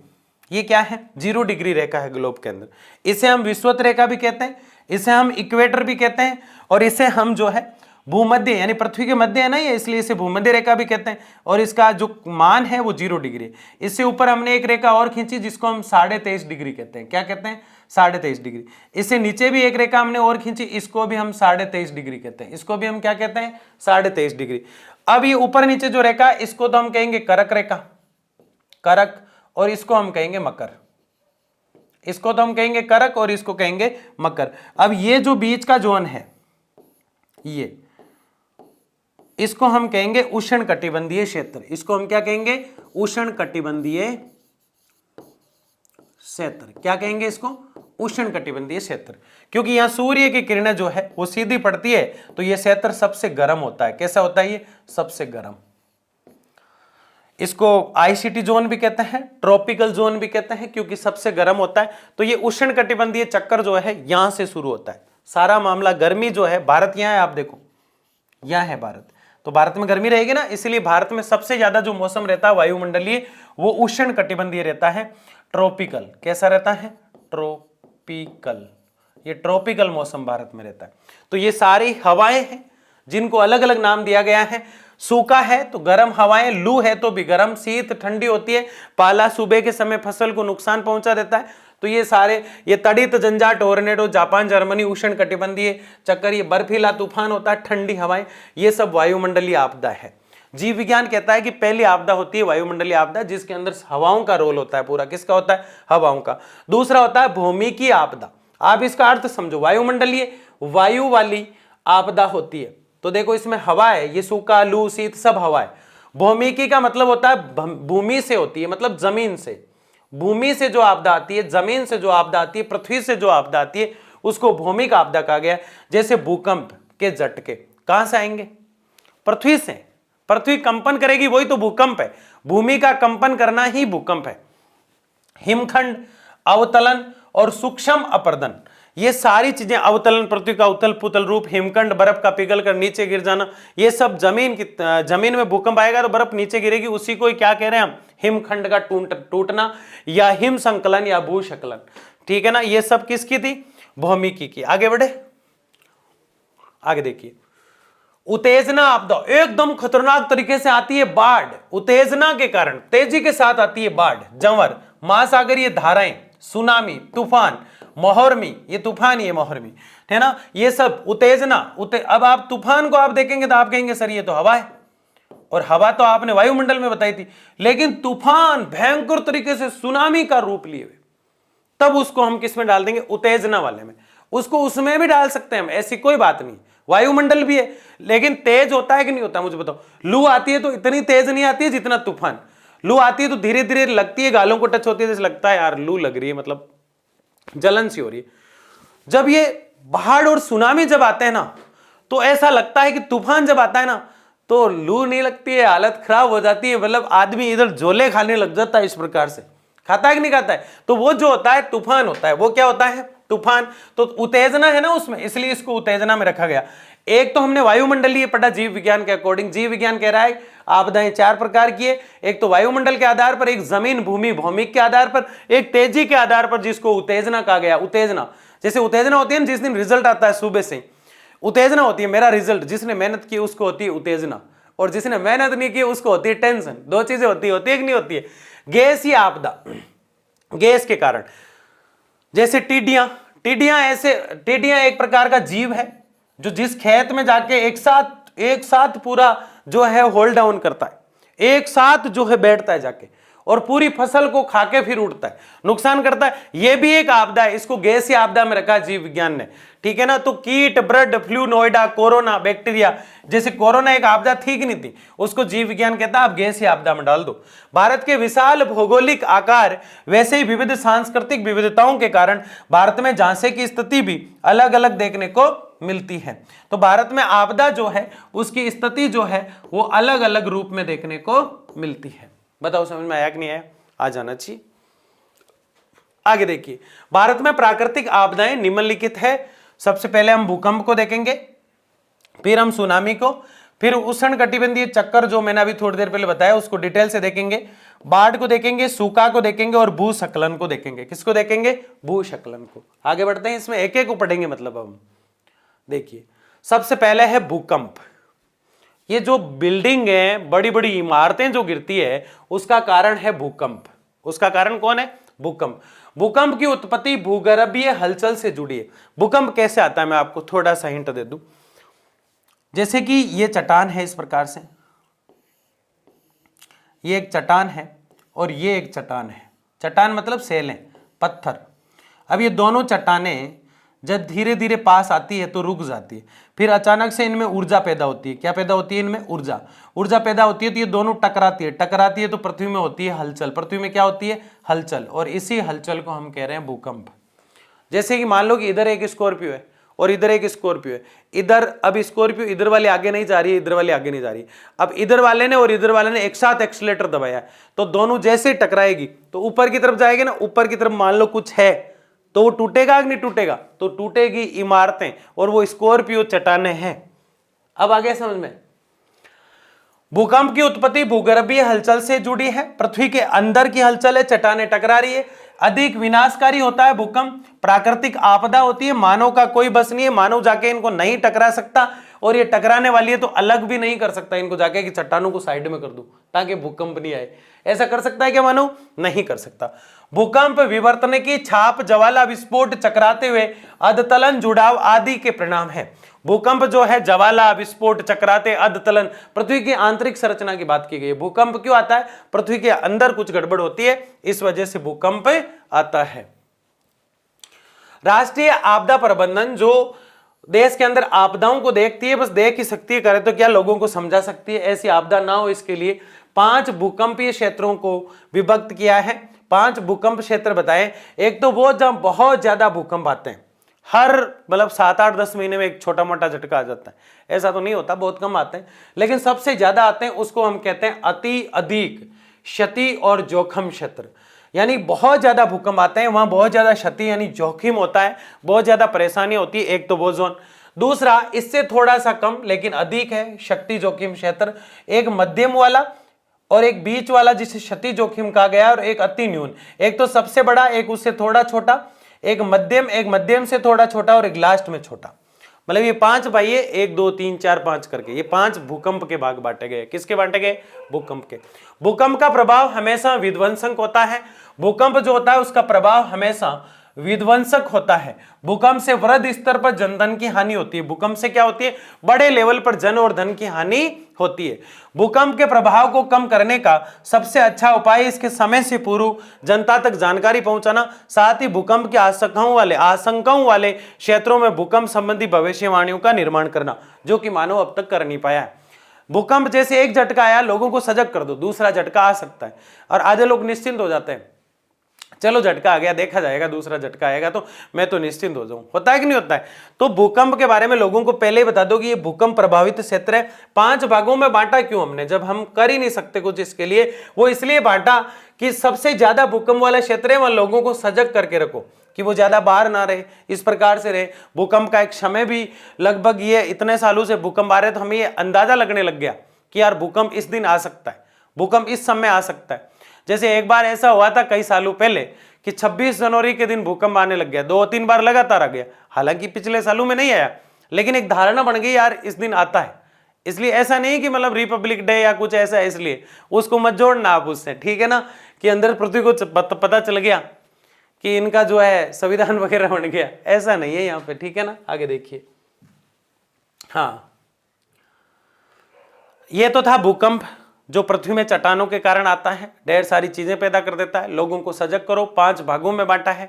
Speaker 1: ये क्या है? 0 डिग्री रेखा है ग्लोब के अंदर। इसे हम विषुवत रेखा भी कहते हैं, इसे हम इक्वेटर भी कहते हैं, और इसे हम जो है भूमध्य यानी पृथ्वी के मध्य है ना ये, इसलिए इसे भूमध्य रेखा भी कहते हैं। और इसका जो मान है वो 0 डिग्री। इससे ऊपर हमने एक रेखा और खींची जिसको हम 23.5 डिग्री कहते हैं। क्या कहते हैं? 23.5 डिग्री। इससे नीचे भी एक रेखा हमने और खींची, इसको भी हम 23.5 डिग्री कहते हैं। इसको भी हम क्या कहते हैं? 23.5 डिग्री। अब ये ऊपर नीचे जो रेखा, इसको तो हम कहेंगे करक रेखा, करक, और इसको हम कहेंगे मकर। इसको तो हम कहेंगे करक और इसको कहेंगे मकर। अब ये जो बीच का जोन है, ये इसको हम कहेंगे उष्ण कटिबंधीय क्षेत्र। इसको हम क्या कहेंगे? उष्ण कटिबंधीय क्षेत्र। क्या कहेंगे इसको? उष्ण कटिबंधीय क्षेत्र। क्योंकि यहां सूर्य की किरणें जो है वो सीधी पड़ती है, तो यह क्षेत्र सबसे गर्म होता है। कैसा होता है ये? सबसे गर्म। इसको आईसीटी जोन भी कहते हैं, ट्रॉपिकल जोन भी कहते हैं, क्योंकि सबसे गर्म होता है। तो ये उष्ण कटिबंधीय चक्कर जो है यहां से शुरू होता है। सारा मामला गर्मी जो है, भारत यहां है, आप देखो यहां है भारत, तो भारत में गर्मी रहेगी ना, इसलिए भारत में सबसे ज्यादा जो मौसम रहता है वायुमंडलीय, वो उष्ण कटिबंधीय रहता है। ट्रॉपिकल कैसा रहता है? ट्रॉपिकल। ये ट्रॉपिकल मौसम भारत में रहता है। तो ये सारी हवाएं हैं जिनको अलग अलग नाम दिया गया है। सूखा है तो गर्म हवाएं, लू है तो भी गर्म, शीत ठंडी होती है, पाला सुबह के समय फसल को नुकसान पहुंचा देता है। तो ये सारे, ये तड़ित झंझा, टोर्नेडो, जापान जर्मनी, उष्ण कटिबंधीय चक्कर, ये बर्फीला तूफान होता है, ठंडी हवाएं, ये सब वायुमंडलीय आपदा है। जीव विज्ञान कहता है कि पहली आपदा होती है वायुमंडलीय आपदा, जिसके अंदर हवाओं का रोल होता है पूरा। किसका होता है? हवाओं का। दूसरा होता है भूमि की आपदा। आप इसका अर्थ समझो, वायुमंडलीय वायु वाली आपदा होती है, तो देखो इसमें हवा है, ये सूखा, लू, शीत सब हवा है। भौमिकी का मतलब होता है भूमि से होती है, मतलब जमीन से, भूमि से जो आपदा आती है, जमीन से जो आपदा आती है, पृथ्वी से जो आपदा आती है, उसको भौमिक आपदा कहा गया। जैसे भूकंप के झटके कहां से आएंगे? पृथ्वी से। पृथ्वी कंपन करेगी, वही तो भूकंप है। भूमि का कंपन करना ही भूकंप है। हिमखंड, अवतलन और सूक्ष्म अपरदन, ये सारी चीजें, अवतलन पृथ्वी का उथल पुथल रूप, हिमखंड बर्फ का पिघल कर नीचे गिर जाना, ये सब जमीन में भूकंप आएगा तो बर्फ नीचे गिरेगी, उसी को क्या कह रहे हैं हम? हिमखंड का टूटना या हिम संकलन या भूस्खलन। ठीक है ना, ये सब किसकी थी? भौमिकी की। आगे बढ़े, आगे देखिए, उत्तेजना आपदा एकदम खतरनाक तरीके से आती है बाढ़। उत्तेजना के कारण तेजी के साथ आती है बाढ़, जंवर, महासागरीय धाराएं, सुनामी, तूफान, मोहर्मी, ये तूफान, ये मोहर्मी, है ना, ये सब उत्तेजना। अब आप तूफान को आप देखेंगे तो आप कहेंगे सर ये तो हवा है, और हवा तो आपने वायुमंडल में बताई थी, लेकिन तूफान भयंकर तरीके से सुनामी का रूप लिए हुए, तब उसको हम किस में डाल देंगे? उत्तेजना वाले में। उसको उसमें भी डाल सकते हैं हम, ऐसी कोई बात नहीं। वायुमंडल भी है, लेकिन तेज होता है कि नहीं होता मुझे बताओ। लू आती है तो इतनी तेज नहीं आती है जितना तूफान। लू आती है तो धीरे धीरे लगती है, गालों को टच होती है, जैसे लगता है यार लू लग रही है, मतलब जलन सी हो रही है। जब ये बाढ़ और सुनामी जब आते हैं ना, तो ऐसा लगता है कि तूफान जब आता है ना, तो लू नहीं लगती है, हालत खराब हो जाती है, मतलब आदमी इधर झोले खाने लग जाता है, इस प्रकार से। खाता है कि नहीं खाता है? तो वो जो होता है तूफान होता है, वो क्या होता है? तूफान। तो उत्तेजना है ना उसमें, इसलिए इसको उत्तेजना में रखा गया। एक तो हमने वायुमंडलीय पढ़ा जीव विज्ञान के अकॉर्डिंग। जीव विज्ञान कह रहा है आपदाएं 4 प्रकार की है, एक तो वायुमंडल के आधार पर, एक जमीन भूमि भौमिक के आधार पर, एक तेजी के आधार पर, जिसको उत्तेजना कहा गया। उत्तेजना, जैसे उत्तेजना होती है ना जिस दिन रिजल्ट आता है सुबह से, उत्तेजना होती है मेरा रिजल्ट, जिसने मेहनत की उसको होती है उत्तेजना, और जिसने मेहनत नहीं की उसको होती है टेंशन। दो चीजें होती है कि नहीं होती है? गैस या आपदा, गैस के कारण, जैसे टिड्डियां एक प्रकार का जीव है जो जिस खेत में जाके एक साथ पूरा जो है होल्ड डाउन करता है, एक साथ जो है बैठता है जाके, और पूरी फसल को खाके फिर उठता है, नुकसान करता है। यह भी एक आपदा है, इसको गैसीय आपदा में रखा जीव विज्ञान ने। ठीक है ना, तो कीट, bird flu, Noida, corona, bacteria, जैसे कोरोना एक आपदा थी कि नहीं थी, उसको जीव विज्ञान कहता है आप गैसीय आपदा में डाल दो। भारत के विशाल भौगोलिक आकार, वैसे ही विविध सांस्कृतिक विविधताओं के कारण भारत में झांसे की स्थिति भी अलग अलग देखने को मिलती है। तो भारत में आपदा जो है उसकी स्थिति जो है वो अलग अलग रूप में देखने को मिलती है। बताओ समझ में आया कि नहीं आया? आ जाना चाहिए। आगे देखिए, भारत में प्राकृतिक आपदाएं निम्नलिखित है। सबसे पहले हम भूकंप को देखेंगे, फिर हम सुनामी को, फिर उष्णकटिबंधीय चक्कर जो मैंने अभी थोड़ी देर पहले बताया उसको डिटेल से देखेंगे, बाढ़ को देखेंगे, सूखा को देखेंगे और भूस्खलन को देखेंगे। किसको देखेंगे? भूस्खलन को। आगे बढ़ते हैं, इसमें एक एक को पढ़ेंगे। मतलब हम देखिए, सबसे पहले है भूकंप। ये जो बिल्डिंग है, बड़ी बड़ी इमारतें जो गिरती है, उसका कारण है भूकंप। उसका कारण कौन है? भूकंप। भूकंप की उत्पत्ति भूगर्भीय हलचल से जुड़ी है। भूकंप कैसे आता है मैं आपको थोड़ा सा हिंट दे दूं। जैसे कि ये चट्टान है, इस प्रकार से ये एक चट्टान है और ये एक चट्टान है। चट्टान मतलब सेलें, पत्थर। अब ये दोनों चट्टानें जब धीरे धीरे पास आती है तो रुक जाती है, फिर अचानक से इनमें ऊर्जा पैदा होती है। क्या पैदा होती है? इनमें ऊर्जा पैदा होती है, तो ये दोनों टकराती है तो पृथ्वी में होती है हलचल। पृथ्वी में क्या होती है? हलचल। और इसी हलचल को हम कह रहे हैं भूकंप। जैसे कि मान लो कि इधर एक स्कॉर्पियो है और इधर एक स्कॉर्पियो है, इधर, अब स्कॉर्पियो इधर वाले आगे नहीं जा रही है, इधर वाले आगे नहीं जा रही है। अब इधर वाले ने और इधर वाले ने एक साथ एक्सीलरेटर दबाया है, तो दोनों जैसे टकराएगी तो ऊपर की तरफ जाएगी ना, ऊपर की तरफ मान लो कुछ है तो वो टूटेगा कि नहीं टूटेगा? तो टूटेगी इमारतें, और वो स्कॉर्पियो चट्टानें हैं। अब आगे समझ में, भूकंप की उत्पत्ति भूगर्भीय हलचल से जुड़ी है। पृथ्वी के अंदर की हलचल है, चट्टानें टकरा रही है। अधिक विनाशकारी होता है भूकंप। प्राकृतिक आपदा होती है, मानव का कोई बस नहीं है, मानव जाके इनको नहीं टकरा सकता, और ये टकराने वाली है तो अलग भी नहीं कर सकता इनको जाके कि चट्टानों को साइड में कर दूं ताकि भूकंप नहीं आए। ऐसा कर सकता है क्या मानव? नहीं कर सकता। भूकंप विवर्तन की छाप, ज्वाला विस्फोट, चकराते हुए अधतलन, जुड़ाव आदि के परिणाम है। भूकंप जो है ज्वाला विस्फोट, चक्राते, अधतलन, पृथ्वी की आंतरिक संरचना की बात की गई है। भूकंप क्यों आता है? पृथ्वी के अंदर कुछ गड़बड़ होती है, इस वजह से भूकंप आता है। राष्ट्रीय आपदा प्रबंधन जो देश के अंदर आपदाओं को देखती है, बस देख ही सकती है, करे तो क्या लोगों को समझा सकती है, ऐसी आपदा ना हो इसके लिए 5 भूकंपीय क्षेत्रों को विभक्त किया है। 5 भूकंप क्षेत्र बताए। एक तो वो जहां बहुत ज्यादा भूकंप आते हैं, हर मतलब 7, 8, 10 महीने में एक छोटा मोटा झटका आ जाता है, ऐसा तो नहीं होता, बहुत कम आते हैं, लेकिन सबसे ज्यादा आते हैं, उसको हम कहते हैं अति अधिक क्षति और जोखिम क्षेत्र। यानी बहुत ज्यादा भूकंप आते हैं, वहां बहुत ज्यादा क्षति यानी जोखिम होता है, बहुत ज्यादा परेशानी होती है। एक तो वो जोन। दूसरा इससे थोड़ा सा कम लेकिन अधिक है शक्ति जोखिम क्षेत्र, एक मध्यम वाला और एक बीच वाला जिसे क्षति जोखिम कहा गया, और एक अति न्यून। एक तो सबसे बड़ा, एक उससे थोड़ा छोटा, एक मध्यम से थोड़ा छोटा और एक लास्ट में छोटा। मतलब ये 5 पाइए, 1 2 3 4 5 करके ये 5 भूकंप के भाग बांटे गए। किसके बांटे गए? भूकंप के। भूकंप का प्रभाव हमेशा विध्वंसक होता है। भूकंप जो होता है उसका प्रभाव हमेशा विध्वंसक होता है। भूकंप से वृहद स्तर पर जनधन की हानि होती है। भूकंप से क्या होती है? बड़े लेवल पर जन और धन की हानि होती है। भूकंप के प्रभाव को कम करने का सबसे अच्छा उपाय इसके समय से पूर्व जनता तक जानकारी पहुंचाना, साथ ही भूकंप की आशंकाओं वाले क्षेत्रों में भूकंप संबंधी भविष्यवाणियों का निर्माण करना, जो कि मानव अब तक कर नहीं पाया है। भूकंप जैसे एक झटका आया, लोगों को सजग कर दो, दूसरा झटका आ सकता है, और आधे लोग निश्चिंत हो जाते हैं, चलो झटका आ गया, देखा जाएगा, दूसरा झटका आएगा तो मैं तो निश्चिंत हो जाऊं। होता है कि नहीं होता है? तो भूकंप के बारे में लोगों को पहले ही बता दो कि ये भूकंप प्रभावित क्षेत्र है। 5 भागों में बांटा क्यों हमने? जब हम कर ही नहीं सकते कुछ इसके लिए, वो इसलिए बांटा कि सबसे ज्यादा भूकंप वाला क्षेत्र है, वहां लोगों को सजग करके रखो कि वो ज्यादा बाहर ना रहे, इस प्रकार से रहे। भूकंप का एक समय भी लगभग ये इतने सालों से भूकंप आ रहे, तो हमें ये अंदाजा लगने लग गया कि यार भूकंप इस दिन आ सकता है, भूकंप इस समय आ सकता है। जैसे एक बार ऐसा हुआ था कई सालों पहले कि 26 जनवरी के दिन भूकंप आने लग गया, 2-3 बार लगातार आ गया। हालांकि पिछले सालों में नहीं आया, लेकिन एक धारणा बन गई यार इस दिन आता है। इसलिए ऐसा नहीं कि मतलब रिपब्लिक डे या कुछ ऐसा है, इसलिए उसको मत जोड़ना आप उससे, ठीक है ना, कि अंदर पृथ्वी को पता चल गया कि इनका जो है संविधान वगैरह बन गया, ऐसा नहीं है यहाँ पे, ठीक है ना। आगे देखिए। हाँ, ये तो था भूकंप जो पृथ्वी में चट्टानों के कारण आता है, ढेर सारी चीजें पैदा कर देता है। लोगों को सजग करो। 5 भागों में बांटा है।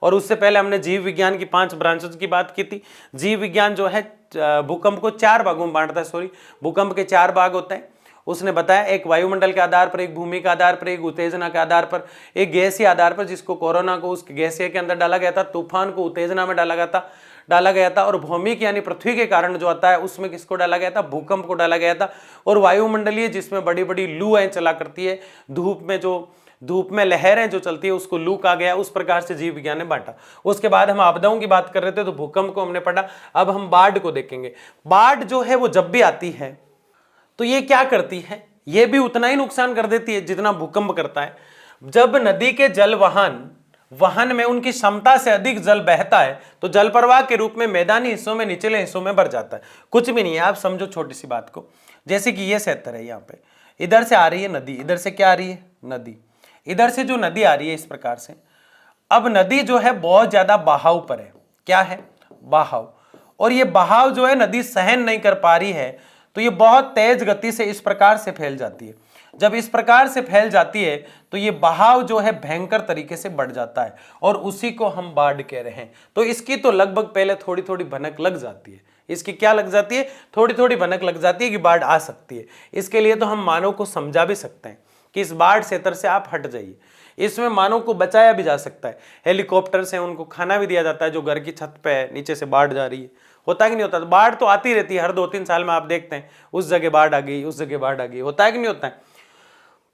Speaker 1: और उससे पहले हमने जीव विज्ञान की 5 ब्रांचेस की बात की थी। जीव विज्ञान जो है भूकंप को 4 भागों में बांटता है। भूकंप के 4 भाग होते हैं। उसने बताया, एक वायुमंडल के आधार पर, एक भूमि के आधार पर, एक उत्तेजना के आधार पर, एक गैसीय आधार पर, जिसको कोरोना को उस गैसीय के अंदर डाला गया था, तूफान को उत्तेजना में डाला गया था, और भौमिक यानी पृथ्वी के कारण जो आता है उसमें किसको डाला गया था? भूकंप को डाला गया था। और वायुमंडलीय जिसमें बड़ी बड़ी लूएं चला करती है, धूप में लहरें जो चलती है उसको लू कहा गया। उस प्रकार से जीव विज्ञान ने बांटा। उसके बाद हम आपदाओं की बात कर रहे थे, तो भूकंप को हमने पढ़ा। अब हम बाढ़ को देखेंगे। बाढ़ जो है वो जब भी आती है तो ये क्या करती है? ये भी उतना ही नुकसान कर देती है जितना भूकंप करता है। जब नदी के जल वाहन में उनकी क्षमता से अधिक जल बहता है तो जल प्रवाह के रूप में मैदानी हिस्सों में, निचले हिस्सों में भर जाता है। कुछ भी नहीं है, आप समझो छोटी सी बात को। जैसे कि ये क्षेत्र है, यहाँ पे इधर से आ रही है नदी, इधर से क्या आ रही है? नदी। इधर से जो नदी आ रही है इस प्रकार से, अब नदी जो है बहुत ज्यादा बहाव पर है। क्या है? बहाव। और ये बहाव जो है नदी सहन नहीं कर पा रही है, तो ये बहुत तेज गति से इस प्रकार से फैल जाती है। जब इस प्रकार से फैल जाती है तो ये बहाव जो है भयंकर तरीके से बढ़ जाता है, और उसी को हम बाढ़ कह रहे हैं। तो इसकी तो लगभग पहले थोड़ी थोड़ी भनक लग जाती है। इसकी क्या लग जाती है? थोड़ी थोड़ी भनक लग जाती है कि बाढ़ आ सकती है। इसके लिए तो हम मानव को समझा भी सकते हैं कि इस बाढ़ क्षेत्र से आप हट जाइए। इसमें मानव को बचाया भी जा सकता है। हेलीकॉप्टर से उनको खाना भी दिया जाता है जो घर की छत पे है, नीचे से बाढ़ जा रही है। होता है कि नहीं होता? बाढ़ तो आती रहती है, हर 2-3 साल में आप देखते हैं उस जगह बाढ़ आ गई, उस जगह बाढ़ आ गई। होता है कि नहीं होता है?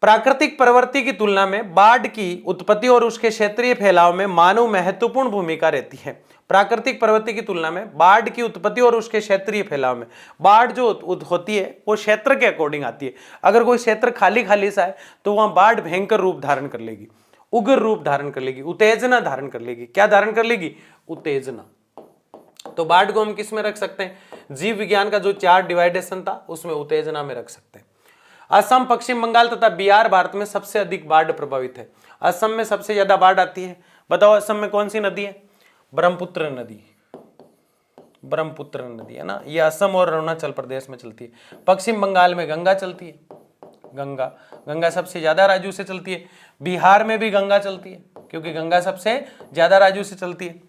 Speaker 1: प्राकृतिक प्रवृत्ति की तुलना में बाढ़ की उत्पत्ति और उसके क्षेत्रीय फैलाव में मानव महत्वपूर्ण भूमिका रहती है। प्राकृतिक प्रवृत्ति की तुलना में बाढ़ की उत्पत्ति और उसके क्षेत्रीय फैलाव में, बाढ़ जो होती है वो क्षेत्र के अकॉर्डिंग आती है। अगर कोई क्षेत्र खाली खाली सा है तो वहां बाढ़ भयंकर रूप धारण कर लेगी, उग्र रूप धारण कर लेगी, उत्तेजना धारण कर लेगी। क्या धारण कर लेगी? उत्तेजना। तो बाढ़ को हम किस में रख सकते हैं? जीव विज्ञान का जो 4 डिवाइडेशन था उसमें उत्तेजना में रख सकते हैं। असम, पश्चिम बंगाल तथा बिहार भारत में सबसे अधिक बाढ़ प्रभावित है। असम में सबसे ज्यादा बाढ़ आती है। बताओ असम में कौन सी नदी है? ब्रह्मपुत्र नदी। ब्रह्मपुत्र नदी है ना, ये असम और अरुणाचल प्रदेश में चलती है। पश्चिम बंगाल में गंगा चलती है। गंगा सबसे ज्यादा राज्यों से चलती है। बिहार में भी गंगा चलती है क्योंकि गंगा सबसे ज्यादा राज्यों से चलती है।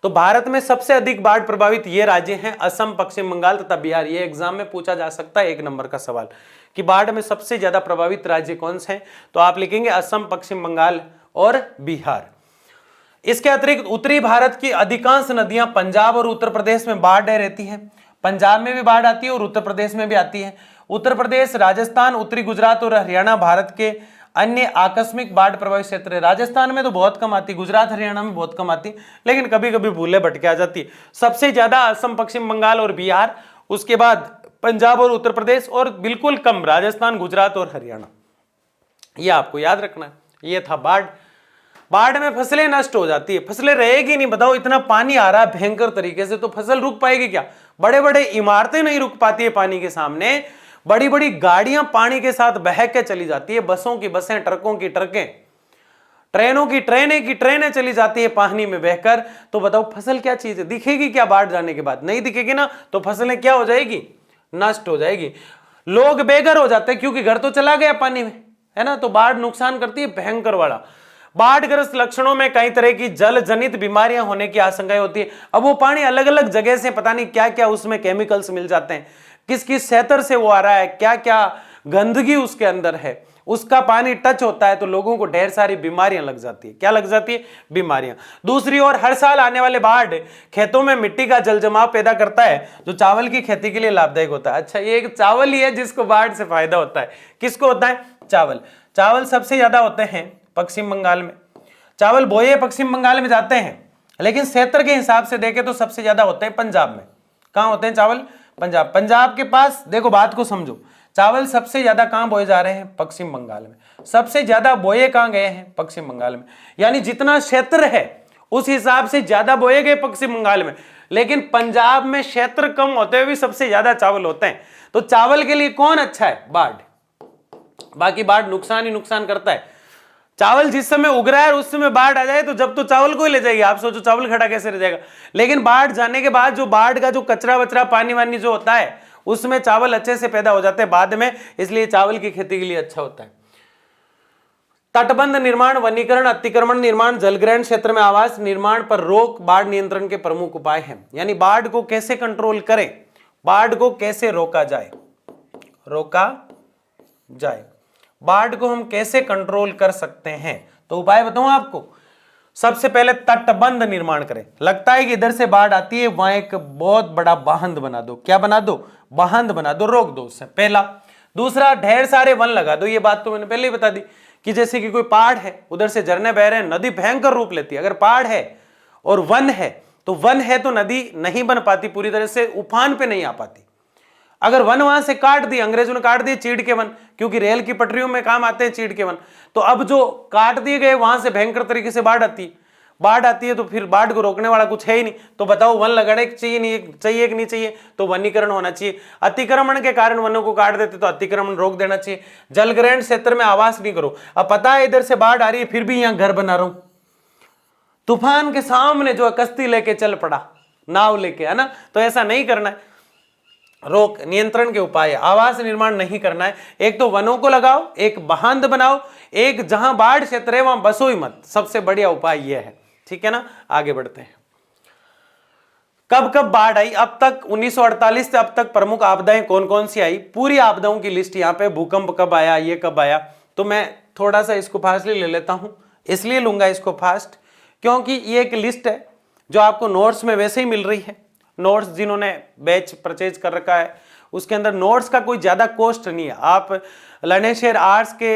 Speaker 1: तो भारत में सबसे अधिक बाढ़ प्रभावित ये राज्य हैं असम, पश्चिम बंगाल तथा बिहार। ये एग्जाम में पूछा जा सकता है 1 नंबर का सवाल कि बाढ़ में सबसे ज्यादा प्रभावित राज्य कौन से हैं, तो आप लिखेंगे असम, पश्चिम बंगाल और बिहार। इसके अतिरिक्त उत्तरी भारत की अधिकांश नदियां पंजाब और उत्तर प्रदेश में बाढ़ रहती हैं। पंजाब में भी बाढ़ आती है और उत्तर प्रदेश में भी आती है। उत्तर प्रदेश, राजस्थान, उत्तरी गुजरात और हरियाणा भारत के अन्य आकस्मिक बाढ़ प्रभावित क्षेत्र है। राजस्थान में तो बहुत कम आती, गुजरात हरियाणा में बहुत कम आती, लेकिन कभी कभी भूले भटके आ जाती है। सबसे ज्यादा असम, पश्चिम बंगाल और बिहार, उसके बाद पंजाब और उत्तर प्रदेश, और बिल्कुल कम राजस्थान, गुजरात और हरियाणा। ये आपको याद रखना है। ये था बाढ़। बाढ़ में फसलें नष्ट हो जाती है, फसलें रहेगी नहीं। बताओ, इतना पानी आ रहा है भयंकर तरीके से, तो फसल रुक पाएगी क्या? बड़े बड़े इमारतें नहीं रुक पाती है पानी के सामने, बड़ी बड़ी गाड़ियां पानी के साथ बह के चली जाती है, बसों की बसें, ट्रकों की ट्रकें, ट्रेनों की ट्रेनें की ट्रेनें चली जाती है पानी में बहकर। तो बताओ फसल क्या चीज है? दिखेगी क्या बाढ़ जाने के बाद? नहीं दिखेगी ना, तो फसलें क्या हो जाएगी? नष्ट हो जाएगी। लोग बेघर हो जाते हैं क्योंकि घर तो चला गया पानी में, है ना। तो बाढ़ नुकसान करती है भयंकर वाला। बाढ़ग्रस्त लक्षणों में कई तरह की जल जनित बीमारियां होने की आशंका होती है। अब वो पानी अलग अलग जगह से, पता नहीं क्या क्या उसमें केमिकल्स मिल जाते हैं, किस किस क्षेत्र से वो आ रहा है, क्या क्या गंदगी उसके अंदर है, उसका पानी टच होता है तो लोगों को ढेर सारी बीमारियां लग जाती है। क्या लग जाती है? बीमारियां। दूसरी ओर हर साल आने वाले बाढ़ खेतों में मिट्टी का जल जमाव पैदा करता है, जो चावल की खेती के लिए लाभदायक होता है। अच्छा, ये एक चावल ही है जिसको बाढ़ से फायदा होता है। किसको होता है? चावल। चावल सबसे ज्यादा होते हैं पश्चिम बंगाल में। चावल बोए पश्चिम बंगाल में जाते हैं, लेकिन क्षेत्र के हिसाब से देखें तो सबसे ज्यादा होते हैं पंजाब में। कहां होते हैं चावल? पंजाब। पंजाब के पास, देखो बात को समझो, चावल सबसे ज्यादा कहां बोए जा रहे हैं? पश्चिम बंगाल में। सबसे ज्यादा बोए कहां गए हैं? पश्चिम बंगाल में। यानी जितना क्षेत्र है उस हिसाब से ज्यादा बोए गए पश्चिम बंगाल में, लेकिन पंजाब में क्षेत्र कम होते हुए भी सबसे ज्यादा चावल होते हैं। तो चावल के लिए कौन अच्छा है? बाढ़। बाकी बाढ़ नुकसान ही नुकसान करता है। चावल जिस समय उग रहा है उस समय बाढ़ आ जाए तो जब तो चावल को ही ले जाएगी। आप सोचो चावल खड़ा कैसे रह जाएगा। लेकिन बाढ़ जाने के बाद जो बाढ़ का जो कचरा वचरा पानी वानी जो होता है उसमें चावल अच्छे से पैदा हो जाते हैं बाद में, इसलिए चावल की खेती के लिए अच्छा होता है। तटबंध निर्माण, वनीकरण, अतिक्रमण निर्माण, जलग्रहण क्षेत्र में आवास निर्माण पर रोक बाढ़ नियंत्रण के प्रमुख उपाय हैं। यानी बाढ़ को कैसे कंट्रोल करें, बाढ़ को कैसे रोका जाए, बाढ़ को हम कैसे कंट्रोल कर सकते हैं, तो उपाय बताऊं आपको। सबसे पहले तटबंध निर्माण करें। लगता है कि इधर से बाढ़ आती है, वहां एक बहुत बड़ा बांध बना दो। क्या बना दो? बांध बना दो, रोक दो उससे, पहला। दूसरा, ढेर सारे वन लगा दो। ये बात तो मैंने पहले ही बता दी कि जैसे कि कोई पहाड़ है, उधर से झरने बह रहे हैं, नदी भयंकर रूप लेती है। अगर पहाड़ है और वन है तो नदी नहीं बन पाती पूरी तरह से, उफान पे नहीं आ पाती। अगर वन वहां से काट दिए, अंग्रेजों ने काट दिए चीड़ के वन, क्योंकि रेल की पटरियों में काम आते हैं चीड़ के वन, तो अब जो काट दिए गए वहां से भयंकर तरीके से बाढ़ आती है तो फिर बाढ़ को रोकने वाला कुछ है ही नहीं। तो बताओ वन लगाने चाहिए कि नहीं चाहिए? तो वनीकरण होना चाहिए। अतिक्रमण के कारण वनों को काट देते तो अतिक्रमण रोक देना चाहिए। जलग्रहण क्षेत्र में आवास नहीं करो। अब पता है इधर से बाढ़ आ रही है फिर भी यहां घर बना रहा हूं, तूफान के सामने जो कश्ती लेके चल पड़ा, नाव लेके, है ना। तो ऐसा नहीं करना है। रोक नियंत्रण के उपाय, आवास निर्माण नहीं करना है। एक तो वनों को लगाओ, एक बांध बनाओ, एक जहां बाढ़ क्षेत्र है वहां बसो ही मत। सबसे बढ़िया उपाय यह है, ठीक है ना। आगे बढ़ते हैं। कब कब बाढ़ आई अब तक? 1948 से अब तक प्रमुख आपदाएं कौन कौन सी आई, पूरी आपदाओं की लिस्ट यहाँ पे। भूकंप कब आया, ये कब आया, तो मैं थोड़ा सा इसको फास्टली ले लेता हूं। इसलिए लूंगा इसको फास्ट क्योंकि ये एक लिस्ट है जो आपको नोट्स में वैसे ही मिल रही है। नोट्स जिन्होंने बैच परचेज कर रखा है उसके अंदर नोट्स का कोई ज्यादा कॉस्ट नहीं है। आप लर्नशेयर आर्ट्स के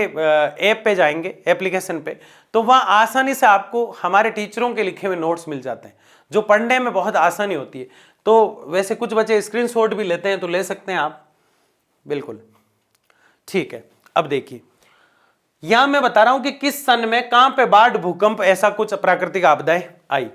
Speaker 1: ऐप पे जाएंगे, एप्लीकेशन पे, तो वहां आसानी से आपको हमारे टीचरों के लिखे हुए नोट्स मिल जाते हैं जो पढ़ने में बहुत आसानी होती है। तो वैसे कुछ बच्चे स्क्रीनशॉट भी लेते हैं तो ले सकते हैं आप, बिल्कुल ठीक है। अब देखिए यहां मैं बता रहा हूं कि किस सन में कहां पे बाढ़, भूकंप, ऐसा कुछ प्राकृतिक आपदाएं आई।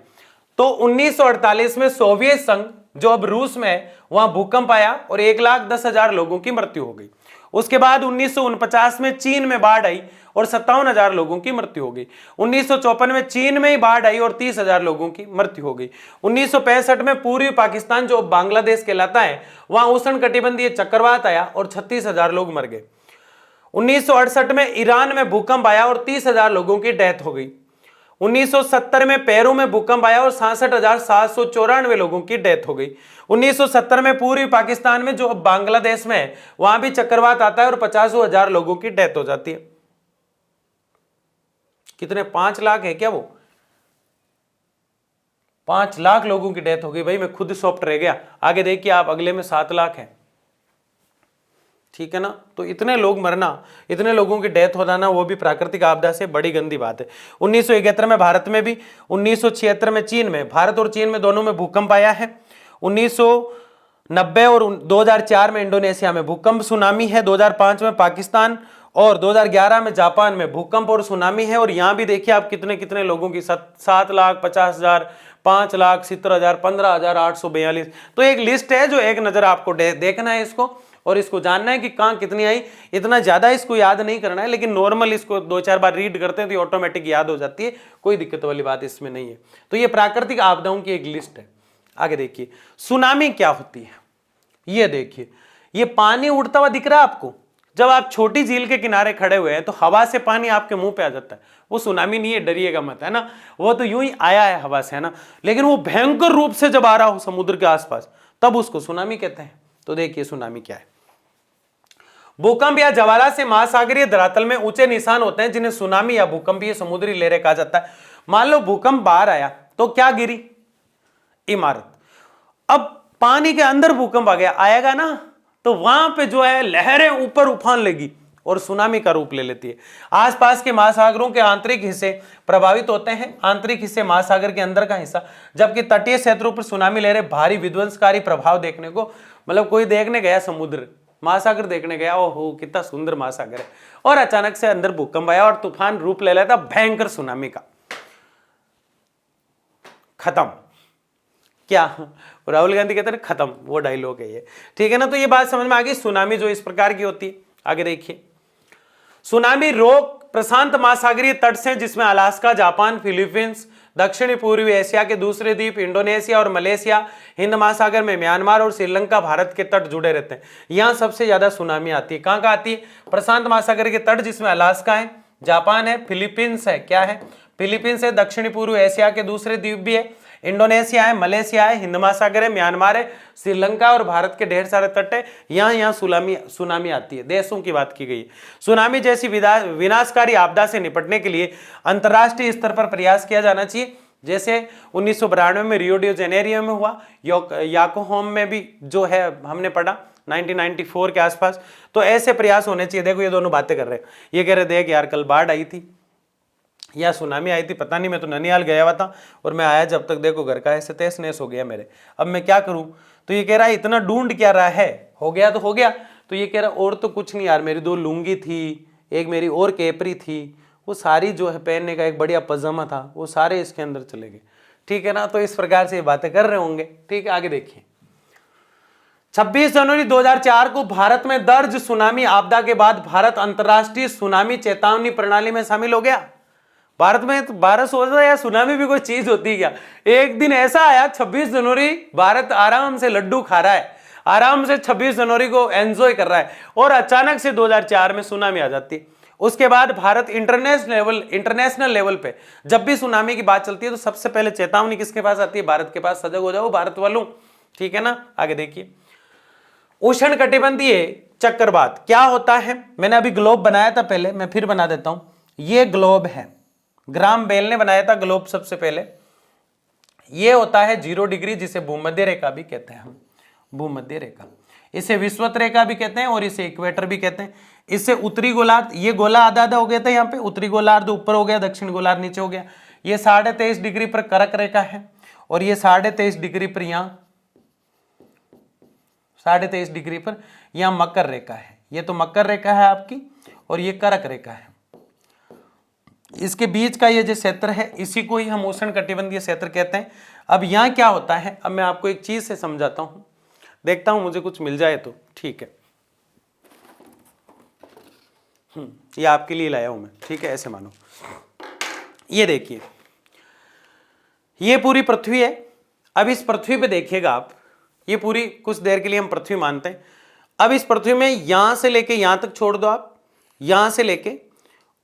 Speaker 1: तो 1948 में सोवियत संघ जो अब रूस में है वहां भूकंप आया और 1,10,000 लोगों की मृत्यु हो गई। उसके बाद 1949 में चीन में बाढ़ आई और 57,000 लोगों की मृत्यु हो गई। 1954 में चीन में ही बाढ़ आई और 30,000 लोगों की मृत्यु हो गई। 1965 में पूर्वी पाकिस्तान जो बांग्लादेश कहलाता है वहां उष्णकटिबंधीय चक्रवात आया और 36,000 लोग मर गए। 1968 में ईरान में भूकंप आया और 30,000 लोगों की डेथ हो गई। 1970 में पेरू में भूकंप आया और 66,794 लोगों की डेथ हो गई। 1970 में पूर्वी पाकिस्तान में, जो अब बांग्लादेश में है, वहां भी चक्रवात आता है और 50,000 लोगों की डेथ हो जाती है। कितने, 5 लाख है क्या वो? 5 लाख लोगों की डेथ हो गई। भाई मैं खुद शॉक्ड रह गया। आगे देखिए आप, अगले में 7 लाख है। ठीक है ना। तो इतने लोग मरना, इतने लोगों की डेथ हो जाना, वो भी प्राकृतिक आपदा से, बड़ी गंदी बात है। 1971 में भारत में भी, 1976 में चीन में, भारत और चीन में दोनों में भूकंप आया है। 1990 और 2004 में इंडोनेशिया में भूकंप सुनामी है। 2005 में पाकिस्तान और 2011 में जापान में भूकंप और सुनामी है। और यहां भी देखिए आप कितने कितने लोगों की, 7,50,000, 5,70,000, 15,842। तो एक लिस्ट है जो एक नजर आपको देखना है इसको, और इसको जानना है कि कहां कितनी आई। इतना ज्यादा इसको याद नहीं करना है, लेकिन नॉर्मल इसको 2-4 बार रीड करते हैं तो ऑटोमेटिक याद हो जाती है, कोई दिक्कत वाली बात इसमें नहीं है। तो ये प्राकृतिक आपदाओं की एक लिस्ट है। आगे देखिए, सुनामी क्या होती है। ये देखिए, ये पानी उड़ता हुआ दिख रहा है आपको। जब आप छोटी झील के किनारे खड़े हुए हैं तो हवा से पानी आपके मुंह पे आ जाता है, वो सुनामी नहीं है, डरिएगा मत, है ना। वो तो यूं ही आया है हवा से, है ना। लेकिन वो भयंकर रूप से जब आ रहा हो समुद्र के आसपास, तब उसको सुनामी कहते हैं। तो देखिए सुनामी क्या है। भूकंप या ज्वाला से महासागरीय धरातल में ऊंचे निशान होते हैं, जिन्हें सुनामी या भूकंपीय समुद्री लहरें कहा जाता है। मान लो भूकंप बाहर आया तो क्या गिरी? इमारत। अब पानी के अंदर भूकंप आ गया, आएगा ना, तो वहां पे जो है लहरें ऊपर उफान लेगी और सुनामी का रूप ले लेती है। आसपास के महासागरों के आंतरिक हिस्से प्रभावित होते हैं, आंतरिक हिस्से महासागर के अंदर का हिस्सा, जबकि तटीय क्षेत्रों पर सुनामी लहरें भारी विध्वंसकारी प्रभाव देखने को, मतलब कोई देखने गया समुद्र, महासागर देखने गया, ओहो कितना सुंदर महासागर है, और अचानक से अंदर भूकंप आया और तूफान रूप ले लेता भयंकर सुनामी का, खत्म। क्या राहुल गांधी कहते हैं खत्म, वो डायलॉग है ये। ठीक है ना। तो ये बात समझ में आ गई, सुनामी जो इस प्रकार की होती है। आगे देखिए, सुनामी रोक प्रशांत महासागरीय तट से, जिसमें अलास्का, जापान, फिलीपींस, दक्षिणी पूर्वी एशिया के दूसरे द्वीप, इंडोनेशिया और मलेशिया, हिंद महासागर में म्यांमार और श्रीलंका, भारत के तट जुड़े रहते हैं। यहां सबसे ज्यादा सुनामी आती है। कहां कहां आती है? प्रशांत महासागर के तट, जिसमें अलास्का है, जापान है, फिलीपींस है, क्या है? फिलीपींस है, दक्षिणी पूर्व एशिया के दूसरे द्वीप भी है, इंडोनेशिया है, मलेशिया है, हिंद महासागर है, म्यांमार है, श्रीलंका और भारत के ढेर सारे तट है। यहाँ सुनामी आती है। देशों की बात की गई। सुनामी जैसी विनाशकारी आपदा से निपटने के लिए अंतर्राष्ट्रीय स्तर पर प्रयास किया जाना चाहिए। जैसे 1992 में रियो डी जेनेरियो में हुआ, याकोहोम में भी जो है हमने पढ़ा 1994 के आसपास। तो ऐसे प्रयास होने चाहिए। देखो ये दोनों बातें कर रहे हैं, ये कह रहे देख यार कल बाढ़ आई थी या सुनामी आई थी, पता नहीं, मैं तो ननिहाल गया हुआ था और मैं आया जब तक देखो घर का ऐसे तहस नहस हो गया मेरे, अब मैं क्या करूं। तो ये कह रहा है इतना ढूंढ क्या रहा है, हो गया तो हो गया। तो ये कह रहा और तो कुछ नहीं यार, मेरी 2 लुंगी थी, एक मेरी और केपरी थी, वो सारी जो है पहनने का एक बढ़िया पजामा था, वो सारे इसके अंदर चले गए। ठीक है ना। तो इस प्रकार से ये बातें कर रहे होंगे। ठीक है, आगे देखिए। 26 जनवरी 2004 को भारत में दर्ज सुनामी आपदा के बाद भारत अंतर्राष्ट्रीय सुनामी चेतावनी प्रणाली में शामिल हो गया। भारत में तो बारिश हो जाए या सुनामी भी कोई चीज होती है क्या? एक दिन ऐसा आया 26 जनवरी, भारत आराम से लड्डू खा रहा है, आराम से 26 जनवरी को एंजॉय कर रहा है, और अचानक से 2004 में सुनामी आ जाती है। उसके बाद भारत इंटरनेशनल लेवल पे जब भी सुनामी की बात चलती है तो सबसे पहले चेतावनी किसके पास आती है? भारत के पास। सजग हो जाओ भारत वालों। ठीक है ना। आगे देखिए, उष्ण कटिबंधीय चक्रवात क्या होता है? मैंने अभी ग्लोब बनाया था पहले, मैं फिर बना देता हूं। ये ग्लोब है, ग्राम बेल ने बनाया था ग्लोब सबसे पहले। ये होता है 0 डिग्री, जिसे भूमध्य रेखा भी कहते हैं हम, भूमध्य रेखा। इसे विषुवत रेखा भी कहते हैं और इसे इक्वेटर भी कहते हैं। इससे उत्तरी गोलार्ध, ये गोला आधा आधा हो गया था यहाँ पे, उत्तरी गोलार्ध ऊपर हो गया, दक्षिण गोलार्ध नीचे हो गया। ये 23.5 डिग्री पर कर्क रेखा है और ये 23.5 डिग्री पर यहाँ 23.5 डिग्री पर यहाँ मकर रेखा है। ये तो मकर रेखा है आपकी और ये कर्क रेखा है। इसके बीच का ये जो क्षेत्र है इसी को ही हम उष्ण कटिबंधीय क्षेत्र कहते हैं। अब यहाँ क्या होता है, अब मैं आपको एक चीज से समझाता हूं, देखता हूं मुझे कुछ मिल जाए तो ठीक है। ये आपके लिए लाया हूं मैं, ठीक है, ऐसे मानो। ये देखिए, ये पूरी पृथ्वी है। अब इस पृथ्वी पे देखिएगा आप, ये पूरी कुछ देर के लिए हम पृथ्वी मानते हैं। अब इस पृथ्वी में यहां से लेके यहां तक छोड़ दो आप, यहां से लेके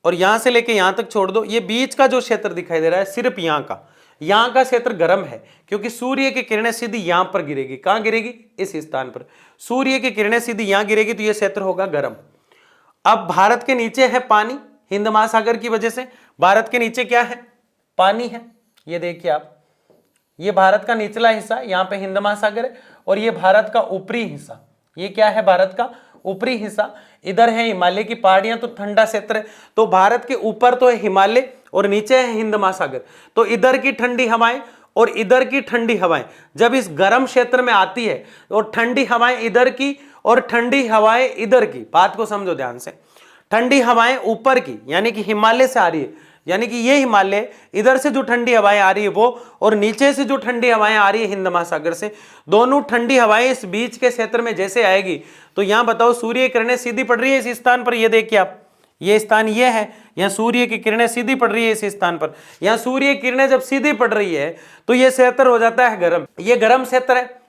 Speaker 1: और यहां से लेके यहां तक छोड़ दो, ये बीच का जो क्षेत्र दिखाई दे रहा है सिर्फ यहां का क्षेत्र गर्म है, क्योंकि सूर्य की किरणें सीधी यहां पर गिरेगी। कहां गिरेगी? इस स्थान पर। सूर्य की किरणें सीधी यहां गिरेगी तो यह क्षेत्र होगा गर्म। अब भारत के नीचे है पानी, हिंद महासागर की वजह से भारत के नीचे क्या है? पानी है। ये देखिए आप, ये भारत का निचला हिस्सा, यहां पे हिंद महासागर है, और ये भारत का ऊपरी हिस्सा। ये क्या है? भारत का ऊपरी हिस्सा। इधर है हिमालय की पहाड़ियां, तो ठंडा क्षेत्र है। तो भारत के ऊपर तो है हिमालय और नीचे है हिंद महासागर। तो इधर की ठंडी हवाएं और इधर की ठंडी हवाएं जब इस गर्म क्षेत्र में आती है, और ठंडी हवाएं इधर की और ठंडी हवाएं इधर की, बात को समझो ध्यान से। ठंडी हवाएं ऊपर की यानी कि हिमालय से आ रही है, यानी कि ये हिमालय, इधर से जो ठंडी हवाएं आ रही है वो, और नीचे से जो ठंडी हवाएं आ रही है हिंद महासागर से, दोनों ठंडी हवाएं इस बीच के क्षेत्र में जैसे आएगी, तो यहां बताओ सूर्य की किरणें सीधी पड़ रही है इस स्थान पर। ये देखिए आप, ये स्थान ये है, यहां सूर्य की किरणें सीधी पड़ रही है इस स्थान पर। यहां सूर्य की किरणें जब सीधी पड़ रही है तो यह क्षेत्र हो जाता है गर्म। ये गर्म क्षेत्र है,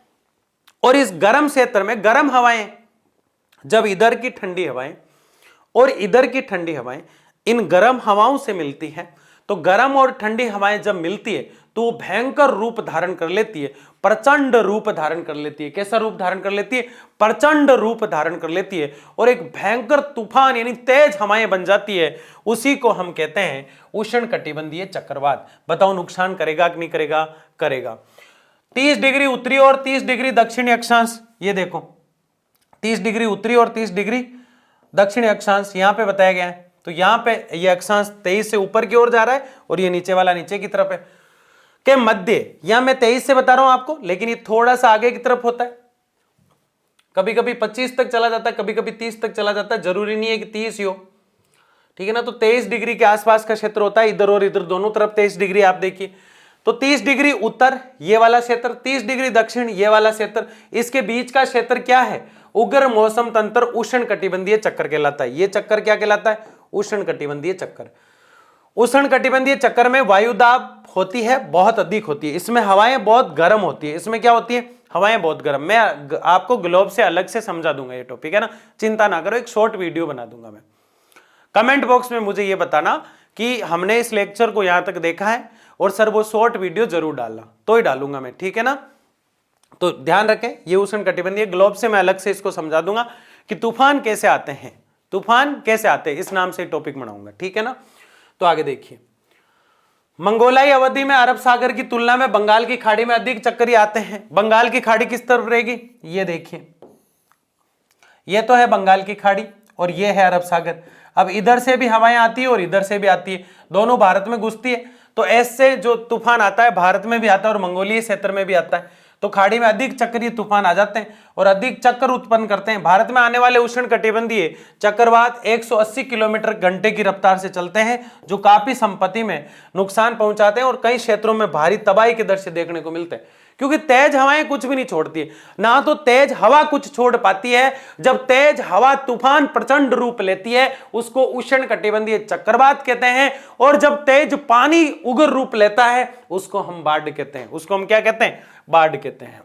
Speaker 1: और इस गर्म क्षेत्र में गर्म हवाएं, जब इधर की ठंडी हवाएं और इधर की ठंडी हवाएं इन गर्म हवाओं से मिलती है, तो गर्म और ठंडी हवाएं जब मिलती है तो वो भयंकर रूप धारण कर लेती है, प्रचंड रूप धारण कर लेती है। कैसा रूप धारण कर लेती है? प्रचंड रूप धारण कर लेती है, और एक भयंकर तूफान यानी तेज हवाएं बन जाती है। उसी को हम कहते हैं उष्णकटिबंधीय चक्रवात। बताओ नुकसान करेगा कि नहीं करेगा? करेगा। 30 डिग्री उत्तरी और 30 डिग्री दक्षिणी अक्षांश, ये देखो 30 डिग्री उत्तरी और 30 डिग्री दक्षिणी अक्षांश यहां पे बताया गया है। तो यहां पे ये अक्षांश 23 से ऊपर की ओर जा रहा है, और ये नीचे वाला नीचे की तरफ है। के मध्य, यहां मैं 23 से बता रहा हूं आपको, लेकिन ये थोड़ा सा आगे की तरफ होता है। कभी कभी 25 तक चला जाता है, कभी कभी 30 तक चला जाता है, जरूरी नहीं है कि 30 ही हो, ठीक है ना। तो 23 डिग्री के आसपास का क्षेत्र होता है, इधर और इधर दोनों तरफ 23 डिग्री आप देखिए। तो 30 डिग्री उत्तर ये वाला क्षेत्र, 30 डिग्री दक्षिण ये वाला क्षेत्र, इसके बीच का क्षेत्र क्या है? उग्र मौसम तंत्र उष्णकटिबंधीय चक्र कहलाता है। ये चक्कर क्या कहलाता है? उष्णकटिबंधीय चक्कर। उष्णकटिबंधीय चक्कर में वायुदाब होती है, बहुत अधिक होती है। इसमें हवाएं बहुत गर्म होती है। इसमें क्या होती है? हवाएं बहुत गर्म। मैं आपको ग्लोब से अलग से समझा दूंगा ये टॉपिक, है ना, चिंता ना करो, एक शॉर्ट वीडियो बना दूंगा मैं। कमेंट बॉक्स में मुझे ये बताना कि हमने इस लेक्चर को यहां तक देखा है, और सर वो शॉर्ट वीडियो जरूर डालना, तो ही डालूंगा मैं, ठीक है ना। तो ध्यान रखें, ये उष्णकटिबंधीय ग्लोब से मैं अलग से इसको समझा दूंगा कि तूफान कैसे आते हैं, तूफान कैसे आते हैं, इस नाम से टॉपिक बनाऊंगा, ठीक है ना। तो आगे देखिए, मंगोलाई अवधि में अरब सागर की तुलना में बंगाल की खाड़ी में अधिक चक्करी आते हैं। बंगाल की खाड़ी किस तरफ रहेगी? ये देखिए, ये तो है बंगाल की खाड़ी और ये है अरब सागर। अब इधर से भी हवाएं आती है और इधर से भी आती है, दोनों भारत में घुसती है। तो ऐसे जो तूफान आता है भारत में भी आता है और मंगोलीय क्षेत्र में भी आता है। तो खाड़ी में अधिक चक्रीय तूफान आ जाते हैं और अधिक चक्कर उत्पन्न करते हैं। भारत में आने वाले उष्णकटिबंधीय चक्रवात 180 किलोमीटर घंटे की रफ्तार से चलते हैं, जो काफी संपत्ति में नुकसान पहुंचाते हैं और कई क्षेत्रों में भारी तबाही के दृश्य देखने को मिलते हैं। क्योंकि तेज हवाएं कुछ भी नहीं छोड़ती है, ना तो तेज हवा कुछ छोड़ पाती है। जब तेज हवा तूफान प्रचंड रूप लेती है उसको उष्णकटिबंधीय चक्रवात कहते हैं, और जब तेज पानी उग्र रूप लेता है उसको हम बाढ़ कहते हैं। उसको हम क्या कहते हैं? बाढ़ कहते हैं।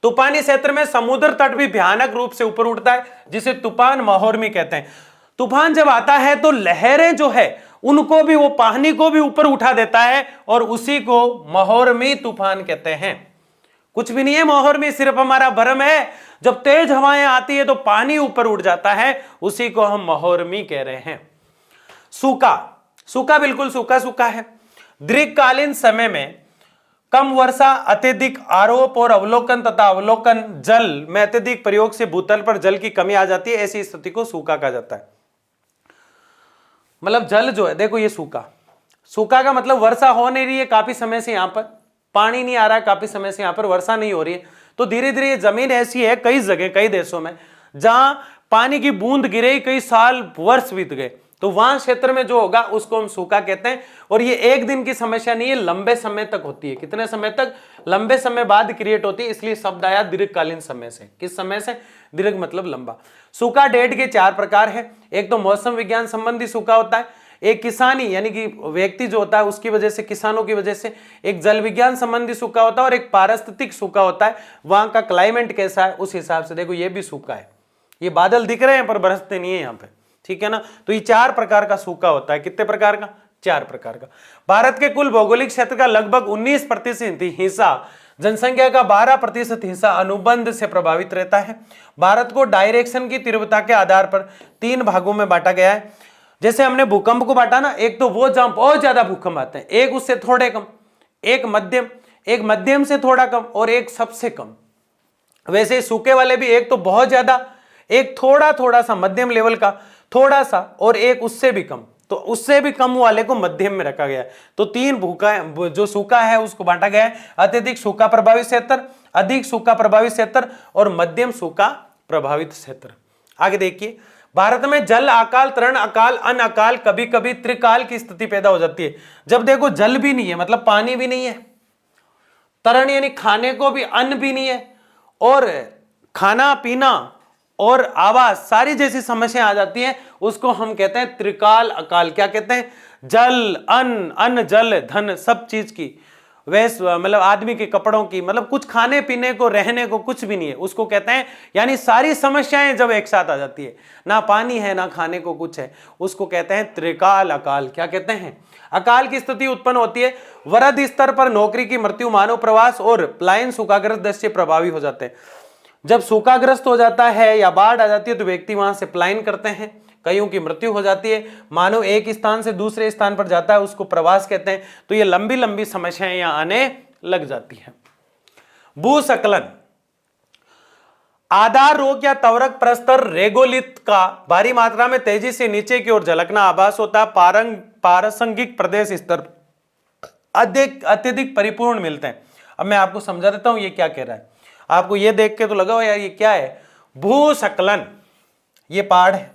Speaker 1: तूफानी क्षेत्र में समुद्र तट भी भयानक रूप से ऊपर उठता है, जिसे तूफान महोर्मी कहते हैं। तूफान जब आता है तो लहरें जो है उनको भी, वो पानी को भी ऊपर उठा देता है और उसी को महोर्मी तूफान कहते हैं। कुछ भी नहीं है महोर्मी, सिर्फ हमारा भ्रम है। जब तेज हवाएं आती है तो पानी ऊपर उठ जाता है, उसी को हम महोर्मी कह रहे हैं। सूखा, सूखा बिल्कुल सूखा सूखा है। दीर्घकालीन समय में कम वर्षा, अत्यधिक आरोप और अवलोकन तथा अवलोकन जल में अत्यधिक प्रयोग से भूतल पर जल की कमी आ जाती है। ऐसी स्थिति को सूखा कहा जाता है। मतलब जल जो है, देखो ये सूखा, सूखा का मतलब वर्षा हो नहीं रही है काफी समय से, यहां पर पानी नहीं आ रहा है काफी समय से, यहां पर वर्षा नहीं हो रही है। तो धीरे धीरे ये जमीन ऐसी है कई जगह, कई देशों में, जहां पानी की बूंद गिरे कई साल वर्ष बीत गए, तो वहां क्षेत्र में जो होगा उसको हम सूखा कहते हैं। और ये एक दिन की समस्या नहीं है, लंबे समय तक होती है। कितने समय तक? लंबे समय बाद क्रिएट होती है, इसलिए शब्द आया दीर्घकालीन समय से। किस समय से? दीर्घ मतलब लंबा। सूखा डेढ़ के 4 प्रकार है। एक तो मौसम विज्ञान संबंधी सूखा होता है, एक किसानी यानी कि व्यक्ति जो होता है उसकी वजह से, किसानों की वजह से, एक जल विज्ञान संबंधी सूखा होता है, और एक पारिस्थितिक सूखा होता है, वहां का क्लाइमेट कैसा है उस हिसाब से। देखो ये भी सूखा है, ये बादल दिख रहे हैं पर बरसते नहीं है यहाँ पे, ठीक है ना। तो ये 4 प्रकार का सूखा होता है। कितने प्रकार का? 4 प्रकार का। भारत के कुल भौगोलिक क्षेत्र का लगभग 19% हिस्सा, जनसंख्या का 12% हिस्सा अनुबंध से प्रभावित रहता है। भारत को डायरेक्शन की तीव्रता के आधार पर 3 भागों में बांटा गया है। जैसे हमने भूकंप को बांटा ना, एक तो वो जहां बहुत ज्यादा भूकंप आते हैं, एक उससे थोड़े कम, एक मध्यम से थोड़ा कम और एक सबसे कम। वैसे सूखे वाले भी एक तो बहुत ज्यादा, एक थोड़ा सा मध्यम लेवल का थोड़ा सा, और एक उससे भी कम। तो उससे भी कम वाले को मध्यम में रखा गया है। तो 3 भूखा जो सूखा है उसको बांटा गया है, अत्यधिक सूखा प्रभावित क्षेत्र, अधिक सूखा प्रभावित क्षेत्र और मध्यम सूखा प्रभावित क्षेत्र। आगे देखिए, भारत में जल अकाल, तरण अकाल, अन्न अकाल, कभी कभी त्रिकाल की स्थिति पैदा हो जाती है। जब देखो जल भी नहीं है, मतलब पानी भी नहीं है, तरण यानी खाने को भी अन्न भी नहीं है, और खाना पीना और आवास सारी जैसी समस्या आ जाती है, उसको हम कहते हैं त्रिकाल अकाल। क्या कहते हैं? जल, अन्न जल धन, सब चीज की, वैसे मतलब आदमी के कपड़ों की, मतलब कुछ खाने पीने को रहने को कुछ भी नहीं है, उसको कहते हैं, यानी सारी समस्याएं जब एक साथ आ जाती है, ना पानी है ना खाने को कुछ है, उसको कहते हैं त्रिकाल अकाल। क्या कहते हैं? अकाल की स्थिति उत्पन्न होती है, वृहद स्तर पर नौकरी की मृत्यु, मानव प्रवास और पलायन, सूखाग्रस्त दृश्य प्रभावी हो जाते हैं। जब सूखाग्रस्त हो जाता है या बाढ़ आ जाती है तो व्यक्ति वहां से पलायन करते हैं, कईयों की मृत्यु हो जाती है, मानव एक स्थान से दूसरे स्थान पर जाता है, उसको प्रवास कहते हैं। तो ये लंबी लंबी समस्याएं यहां आने लग जाती है। भूस्खलन, आधार रोग या त्वरक प्रस्तर रेगोलिथ का भारी मात्रा में तेजी से नीचे की ओर झलकना आभास होता है। पारसंगिक प्रदेश स्तर अत्यधिक परिपूर्ण मिलते हैं। अब मैं आपको समझा देता हूं ये क्या कह रहा है। आपको ये देख के तो लगा हो यार ये क्या है? भूस्खलन, ये पहाड़ है,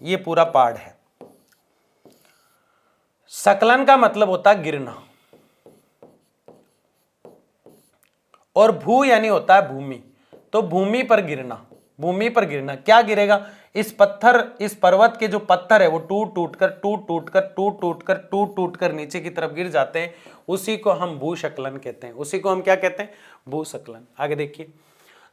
Speaker 1: ये पूरा पहाड़ है। सकलन का मतलब होता है गिरना, और भू यानी होता है भूमि, तो भूमि पर गिरना। भूमि पर गिरना क्या गिरेगा? इस पर्वत के जो पत्थर है वो टूट टूट कर नीचे की तरफ गिर जाते हैं, उसी को हम भूस्खलन कहते हैं। उसी को हम क्या कहते हैं? भूस्खलन। आगे देखिए,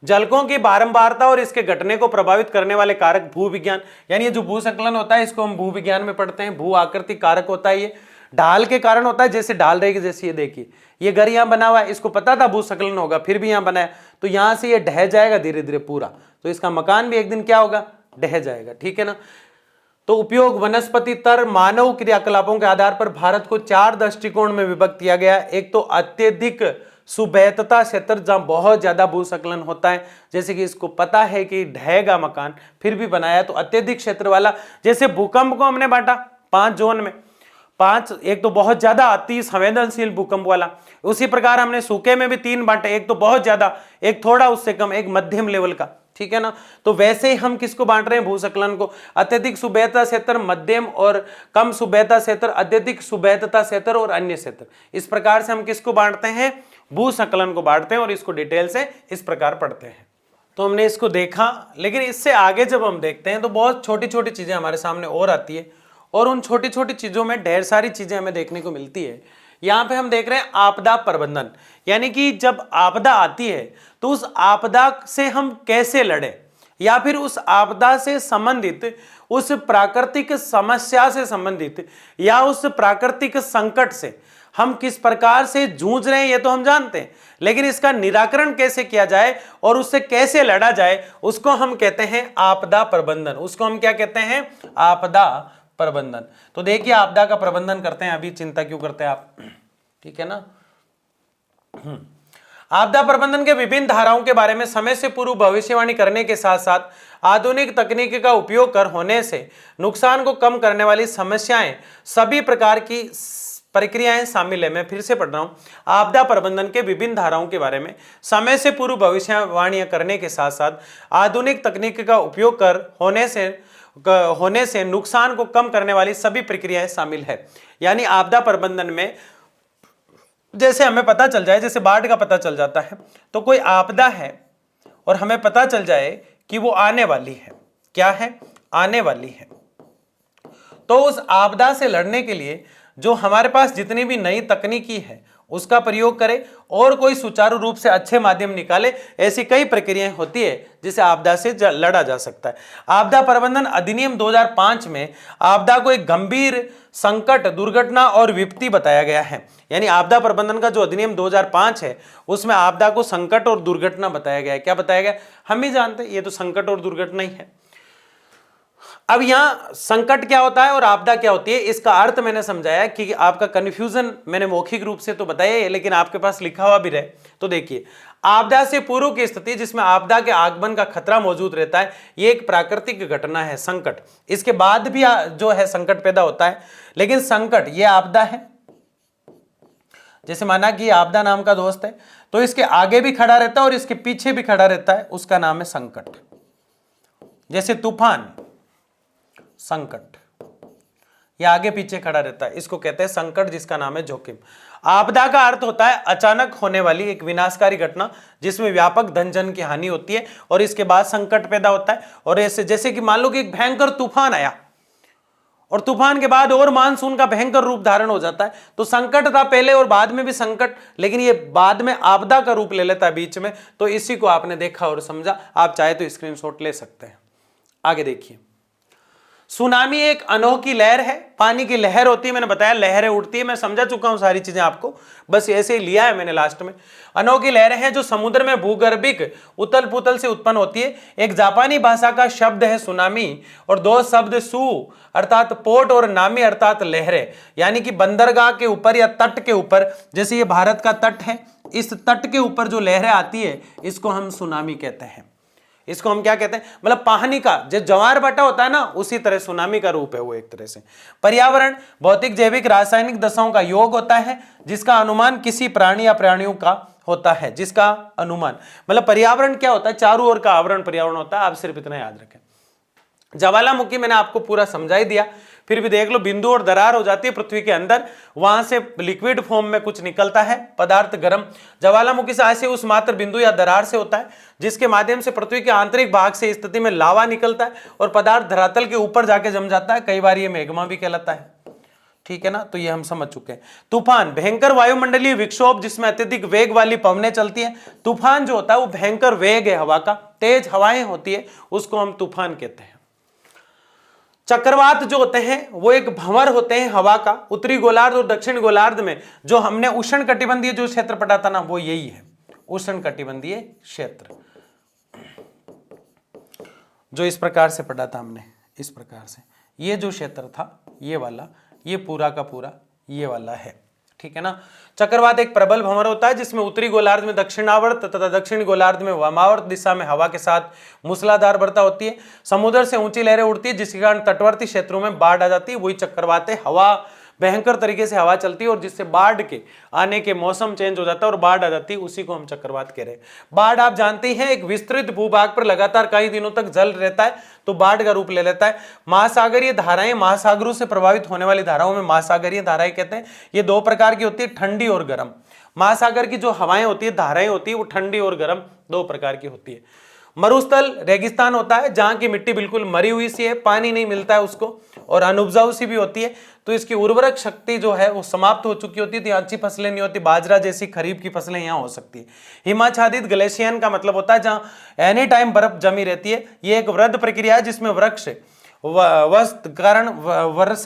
Speaker 1: जलकों की बारंबारता और इसके घटने को प्रभावित करने वाले कारक भूविज्ञान, यानी ये जो भूस्खलन होता है इसको हम भूविज्ञान में पढ़ते हैं। भू आकृति कारक होता है, ये ढाल के कारण होता है। जैसे ढाल रहेगी, जैसे ये देखिए, ये घर यहाँ बना हुआ है, इसको पता था भूस्खलन होगा, फिर भी यहाँ बनाया, तो यहां से ये ढह जाएगा धीरे धीरे पूरा, तो इसका मकान भी एक दिन क्या होगा? ढह जाएगा। ठीक है ना। तो उपयोग वनस्पति तर मानव क्रियाकलापों के आधार पर भारत को 4 दृष्टिकोण में विभक्त किया गया है। एक तो अत्यधिक सुबैतता क्षेत्र, जहां बहुत ज्यादा भूस्खलन होता है, जैसे कि इसको पता है कि ढहेगा मकान फिर भी बनाया, तो अत्यधिक क्षेत्र वाला। जैसे भूकंप को हमने बांटा 5 जोन में, 5, एक तो बहुत ज्यादा अति संवेदनशील भूकंप वाला, उसी प्रकार हमने सूखे में भी 3 बांटे, एक तो बहुत ज्यादा, एक थोड़ा उससे कम, एक मध्यम लेवल का। ठीक है ना। तो वैसे ही हम किसको बांट रहे हैं? भूस्खलन को। अत्यधिक सुबैतता क्षेत्र, मध्यम और कम सुबैतता क्षेत्र, अत्यधिक सुबैतता क्षेत्र और अन्य क्षेत्र। इस प्रकार से हम किसको बांटते हैं? भूस्खलन को बांटते हैं, और इसको डिटेल से इस प्रकार पढ़ते हैं। तो हमने इसको देखा, लेकिन इससे आगे जब हम देखते हैं तो बहुत छोटी छोटी चीजें हमारे सामने और आती है, और उन छोटी छोटी चीजों में ढेर सारी चीजें हमें देखने को मिलती है। यहां पे हम देख रहे हैं आपदा प्रबंधन, यानी कि जब आपदा आती है तो उस आपदा से हम कैसे लड़े, या फिर उस आपदा से संबंधित, उस प्राकृतिक समस्या से संबंधित, या उस प्राकृतिक संकट से हम किस प्रकार से जूझ रहे हैं ये तो हम जानते हैं, लेकिन इसका निराकरण कैसे किया जाए और उससे कैसे लड़ा जाए, उसको हम कहते हैं आपदा प्रबंधन। उसको हम क्या कहते हैं? आपदा प्रबंधन। तो देखिए, आपदा का प्रबंधन करते हैं, अभी चिंता क्यों करते हैं आप? ठीक है ना। आपदा प्रबंधन के विभिन्न धाराओं के बारे में समय से पूर्व भविष्यवाणी करने के साथ साथ आधुनिक तकनीक का उपयोग कर होने से नुकसान को कम करने वाली समस्याएं, सभी प्रकार की प्रक्रियाएं शामिल है। मैं फिर से पढ़ रहा हूं, आपदा प्रबंधन के विभिन्न धाराओं के बारे में समय से पूर्व भविष्यवाणियां करने के साथ साथ आधुनिक तकनीक का उपयोग कर होने से नुकसान को कम करने वाली सभी प्रक्रियाएं शामिल है। यानी आपदा प्रबंधन में जैसे हमें पता चल जाए, जैसे बाढ़ का पता चल जाता है, तो कोई आपदा है और हमें पता चल जाए कि वो आने वाली है, क्या है? आने वाली है, तो उस आपदा से लड़ने के लिए जो हमारे पास जितनी भी नई तकनीकी है उसका प्रयोग करें और कोई सुचारू रूप से अच्छे माध्यम निकाले। ऐसी कई प्रक्रियाएं होती है जिसे आपदा से लड़ा जा सकता है। आपदा प्रबंधन अधिनियम 2005 में आपदा को एक गंभीर संकट, दुर्घटना और विपत्ति बताया गया है। यानी आपदा प्रबंधन का जो अधिनियम 2005 है उसमें आपदा को संकट और दुर्घटना बताया गया है। क्या बताया गया? हम भी जानते हैं, ये तो संकट और दुर्घटना ही है। अब यहां संकट क्या होता है और आपदा क्या होती है, इसका अर्थ मैंने समझाया कि आपका कंफ्यूजन मैंने मौखिक रूप से तो बताया है, लेकिन आपके पास लिखा हुआ भी रहे तो देखिए, आपदा से पूर्व की स्थिति जिसमें आपदा के आगमन का खतरा मौजूद रहता है, यह एक प्राकृतिक घटना है संकट। इसके बाद भी जो है संकट पैदा होता है, लेकिन संकट यह आपदा है। जैसे माना कि आपदा नाम का दोस्त है, तो इसके आगे भी खड़ा रहता है और इसके पीछे भी खड़ा रहता है, उसका नाम है संकट। जैसे तूफान, संकट, यह आगे पीछे खड़ा रहता है, इसको कहते हैं संकट, जिसका नाम है जोखिम। आपदा का अर्थ होता है अचानक होने वाली एक विनाशकारी घटना जिसमें व्यापक धन जन की हानि होती है और इसके बाद संकट पैदा होता है। और ऐसे जैसे कि मान लो कि एक भयंकर तूफान आया और तूफान के बाद और मानसून का भयंकर रूप धारण हो जाता है, तो संकट था पहले और बाद में भी संकट, लेकिन ये बाद में आपदा का रूप ले लेता है बीच में। तो इसी को आपने देखा और समझा। आप चाहे तो स्क्रीनशॉट ले सकते हैं। आगे देखिए, सुनामी एक अनोखी लहर है, पानी की लहर होती है, मैंने बताया लहरें उठती है, मैं समझा चुका हूं सारी चीजें आपको, बस ऐसे ही लिया है मैंने लास्ट में। अनोखी लहरें हैं जो समुद्र में भूगर्भिक उथल पुथल से उत्पन्न होती है। एक जापानी भाषा का शब्द है सुनामी और दो शब्द सु अर्थात पोर्ट और नामी अर्थात लहरें, यानी कि बंदरगाह के ऊपर या तट के ऊपर, जैसे ये भारत का तट है, इस तट के ऊपर जो लहरें आती है इसको हम सुनामी कहते हैं। इसको हम क्या कहते हैं, मतलब पानी का जो ज्वार भाटा होता है ना, उसी तरह सुनामी का रूप है वो एक तरह से। पर्यावरण भौतिक, जैविक, रासायनिक दशाओं का योग होता है जिसका अनुमान किसी प्राणी या प्राणियों का होता है। जिसका अनुमान मतलब पर्यावरण क्या होता है, चारों ओर का आवरण पर्यावरण होता है। आप सिर्फ इतना याद रखें। ज्वालामुखी मैंने आपको पूरा समझा ही दिया, फिर भी देख लो, बिंदु और दरार हो जाती है पृथ्वी के अंदर, वहां से लिक्विड फॉर्म में कुछ निकलता है पदार्थ गर्म। ज्वालामुखी से ऐसे उस मात्र बिंदु या दरार से होता है जिसके माध्यम से पृथ्वी के आंतरिक भाग से स्थिति में लावा निकलता है और पदार्थ धरातल के ऊपर जाके जम जाता है। कई बार ये मैग्मा भी कहलाता है। ठीक है ना, तो ये हम समझ चुके हैं। तूफान भयंकर वायुमंडलीय विक्षोभ जिसमें अत्यधिक वेग वाली पवनें चलती हैं। तूफान जो होता है वो भयंकर वेग है हवा का, तेज हवाएं होती है, उसको हम तूफान कहते हैं। चक्रवात जो होते हैं वो एक भंवर होते हैं हवा का। उत्तरी गोलार्ध और दक्षिण गोलार्ध में जो हमने उष्ण कटिबंधीय जो क्षेत्र पढ़ा था ना, वो यही है उष्ण कटिबंधीय क्षेत्र, जो इस प्रकार से पढ़ा था हमने, इस प्रकार से। ये जो क्षेत्र था ये वाला, ये पूरा का पूरा ये वाला है। ठीक है ना। चक्रवात एक प्रबल भंवर होता है जिसमें उत्तरी गोलार्ध में दक्षिणावर्त तथा दक्षिणी गोलार्ध में वामावर्त दिशा में हवा के साथ मूसलाधार वर्षा होती है। समुद्र से ऊंची लहरें उठती है जिसके कारण तटवर्ती क्षेत्रों में बाढ़ आ जाती है। वही चक्रवात है। हवा भयंकर तरीके से हवा चलती है और जिससे बाढ़ के आने के मौसम चेंज हो जाता है और बाढ़ आ जाती है, उसी को हम चक्रवात कह रहे हैं। बाढ़ आप जानते हैं एक विस्तृत भूभाग पर लगातार कई दिनों तक जल रहता है तो बाढ़ का रूप ले लेता है। महासागरीय धाराएं, महासागरों से प्रभावित होने वाली धाराओं में महासागरीय धाराएं कहते हैं। ये दो प्रकार की होती है, ठंडी और गर्म। महासागर की जो हवाएं होती है, धाराएं होती है, वो ठंडी और गर्म दो प्रकार की होती है। मरुस्थल रेगिस्तान होता है जहां की मिट्टी बिल्कुल मरी हुई सी है, पानी नहीं मिलता है उसको, और अनुपजाऊ सी भी होती है, तो इसकी उर्वरक शक्ति जो है वो समाप्त हो चुकी होती है, तो यहाँ अच्छी फसलें नहीं होती। बाजरा जैसी खरीफ की फसलें यहाँ हो सकती है। हिमाच्छादित ग्लेशियन का मतलब होता है जहाँ एनी टाइम बर्फ जमी रहती है। ये एक वृद्धि प्रक्रिया है जिसमें वृक्ष वर्षा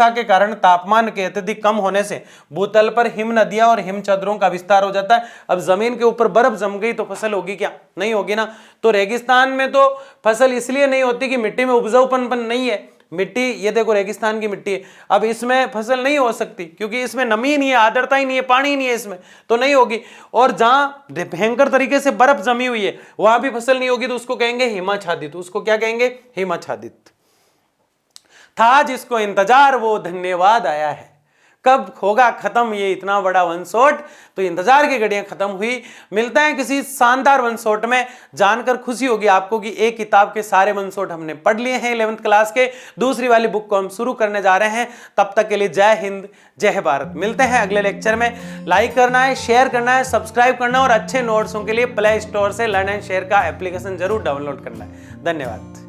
Speaker 1: के कारण तापमान के अत्यधिक कम होने से भूतल पर हिम नदियां और हिम चदरों का विस्तार हो जाता है। अब जमीन के ऊपर बर्फ जम गई तो फसल होगी क्या? नहीं होगी ना। तो रेगिस्तान में तो फसल इसलिए नहीं होती कि मिट्टी में उपजाऊपन नहीं है। मिट्टी, ये देखो रेगिस्तान की मिट्टी है, अब इसमें फसल नहीं हो सकती क्योंकि इसमें नमी नहीं है, आर्द्रता ही नहीं है, पानी ही नहीं है इसमें, तो नहीं होगी। और जहां भयंकर तरीके से बर्फ जमी हुई है वहां भी फसल नहीं होगी, तो उसको कहेंगे हिमाच्छादित। उसको क्या कहेंगे? हिमाच्छादित। था जिसको इंतजार वो धन्यवाद आया है। कब होगा खत्म ये इतना बड़ा वन शॉट? तो इंतजार की घड़ियां खत्म हुई। मिलता है किसी शानदार वन शॉट में। जानकर खुशी होगी आपको कि एक किताब के सारे वन शॉट हमने पढ़ लिए हैं 11th क्लास के। दूसरी वाली बुक को हम शुरू करने जा रहे हैं। तब तक के लिए जय हिंद, जय भारत। मिलते हैं अगले लेक्चर में। लाइक करना है, शेयर करना है, सब्सक्राइब करना है और अच्छे नोट्सों के लिए प्ले स्टोर से लर्न एंड शेयर का एप्लीकेशन जरूर डाउनलोड करना है। धन्यवाद।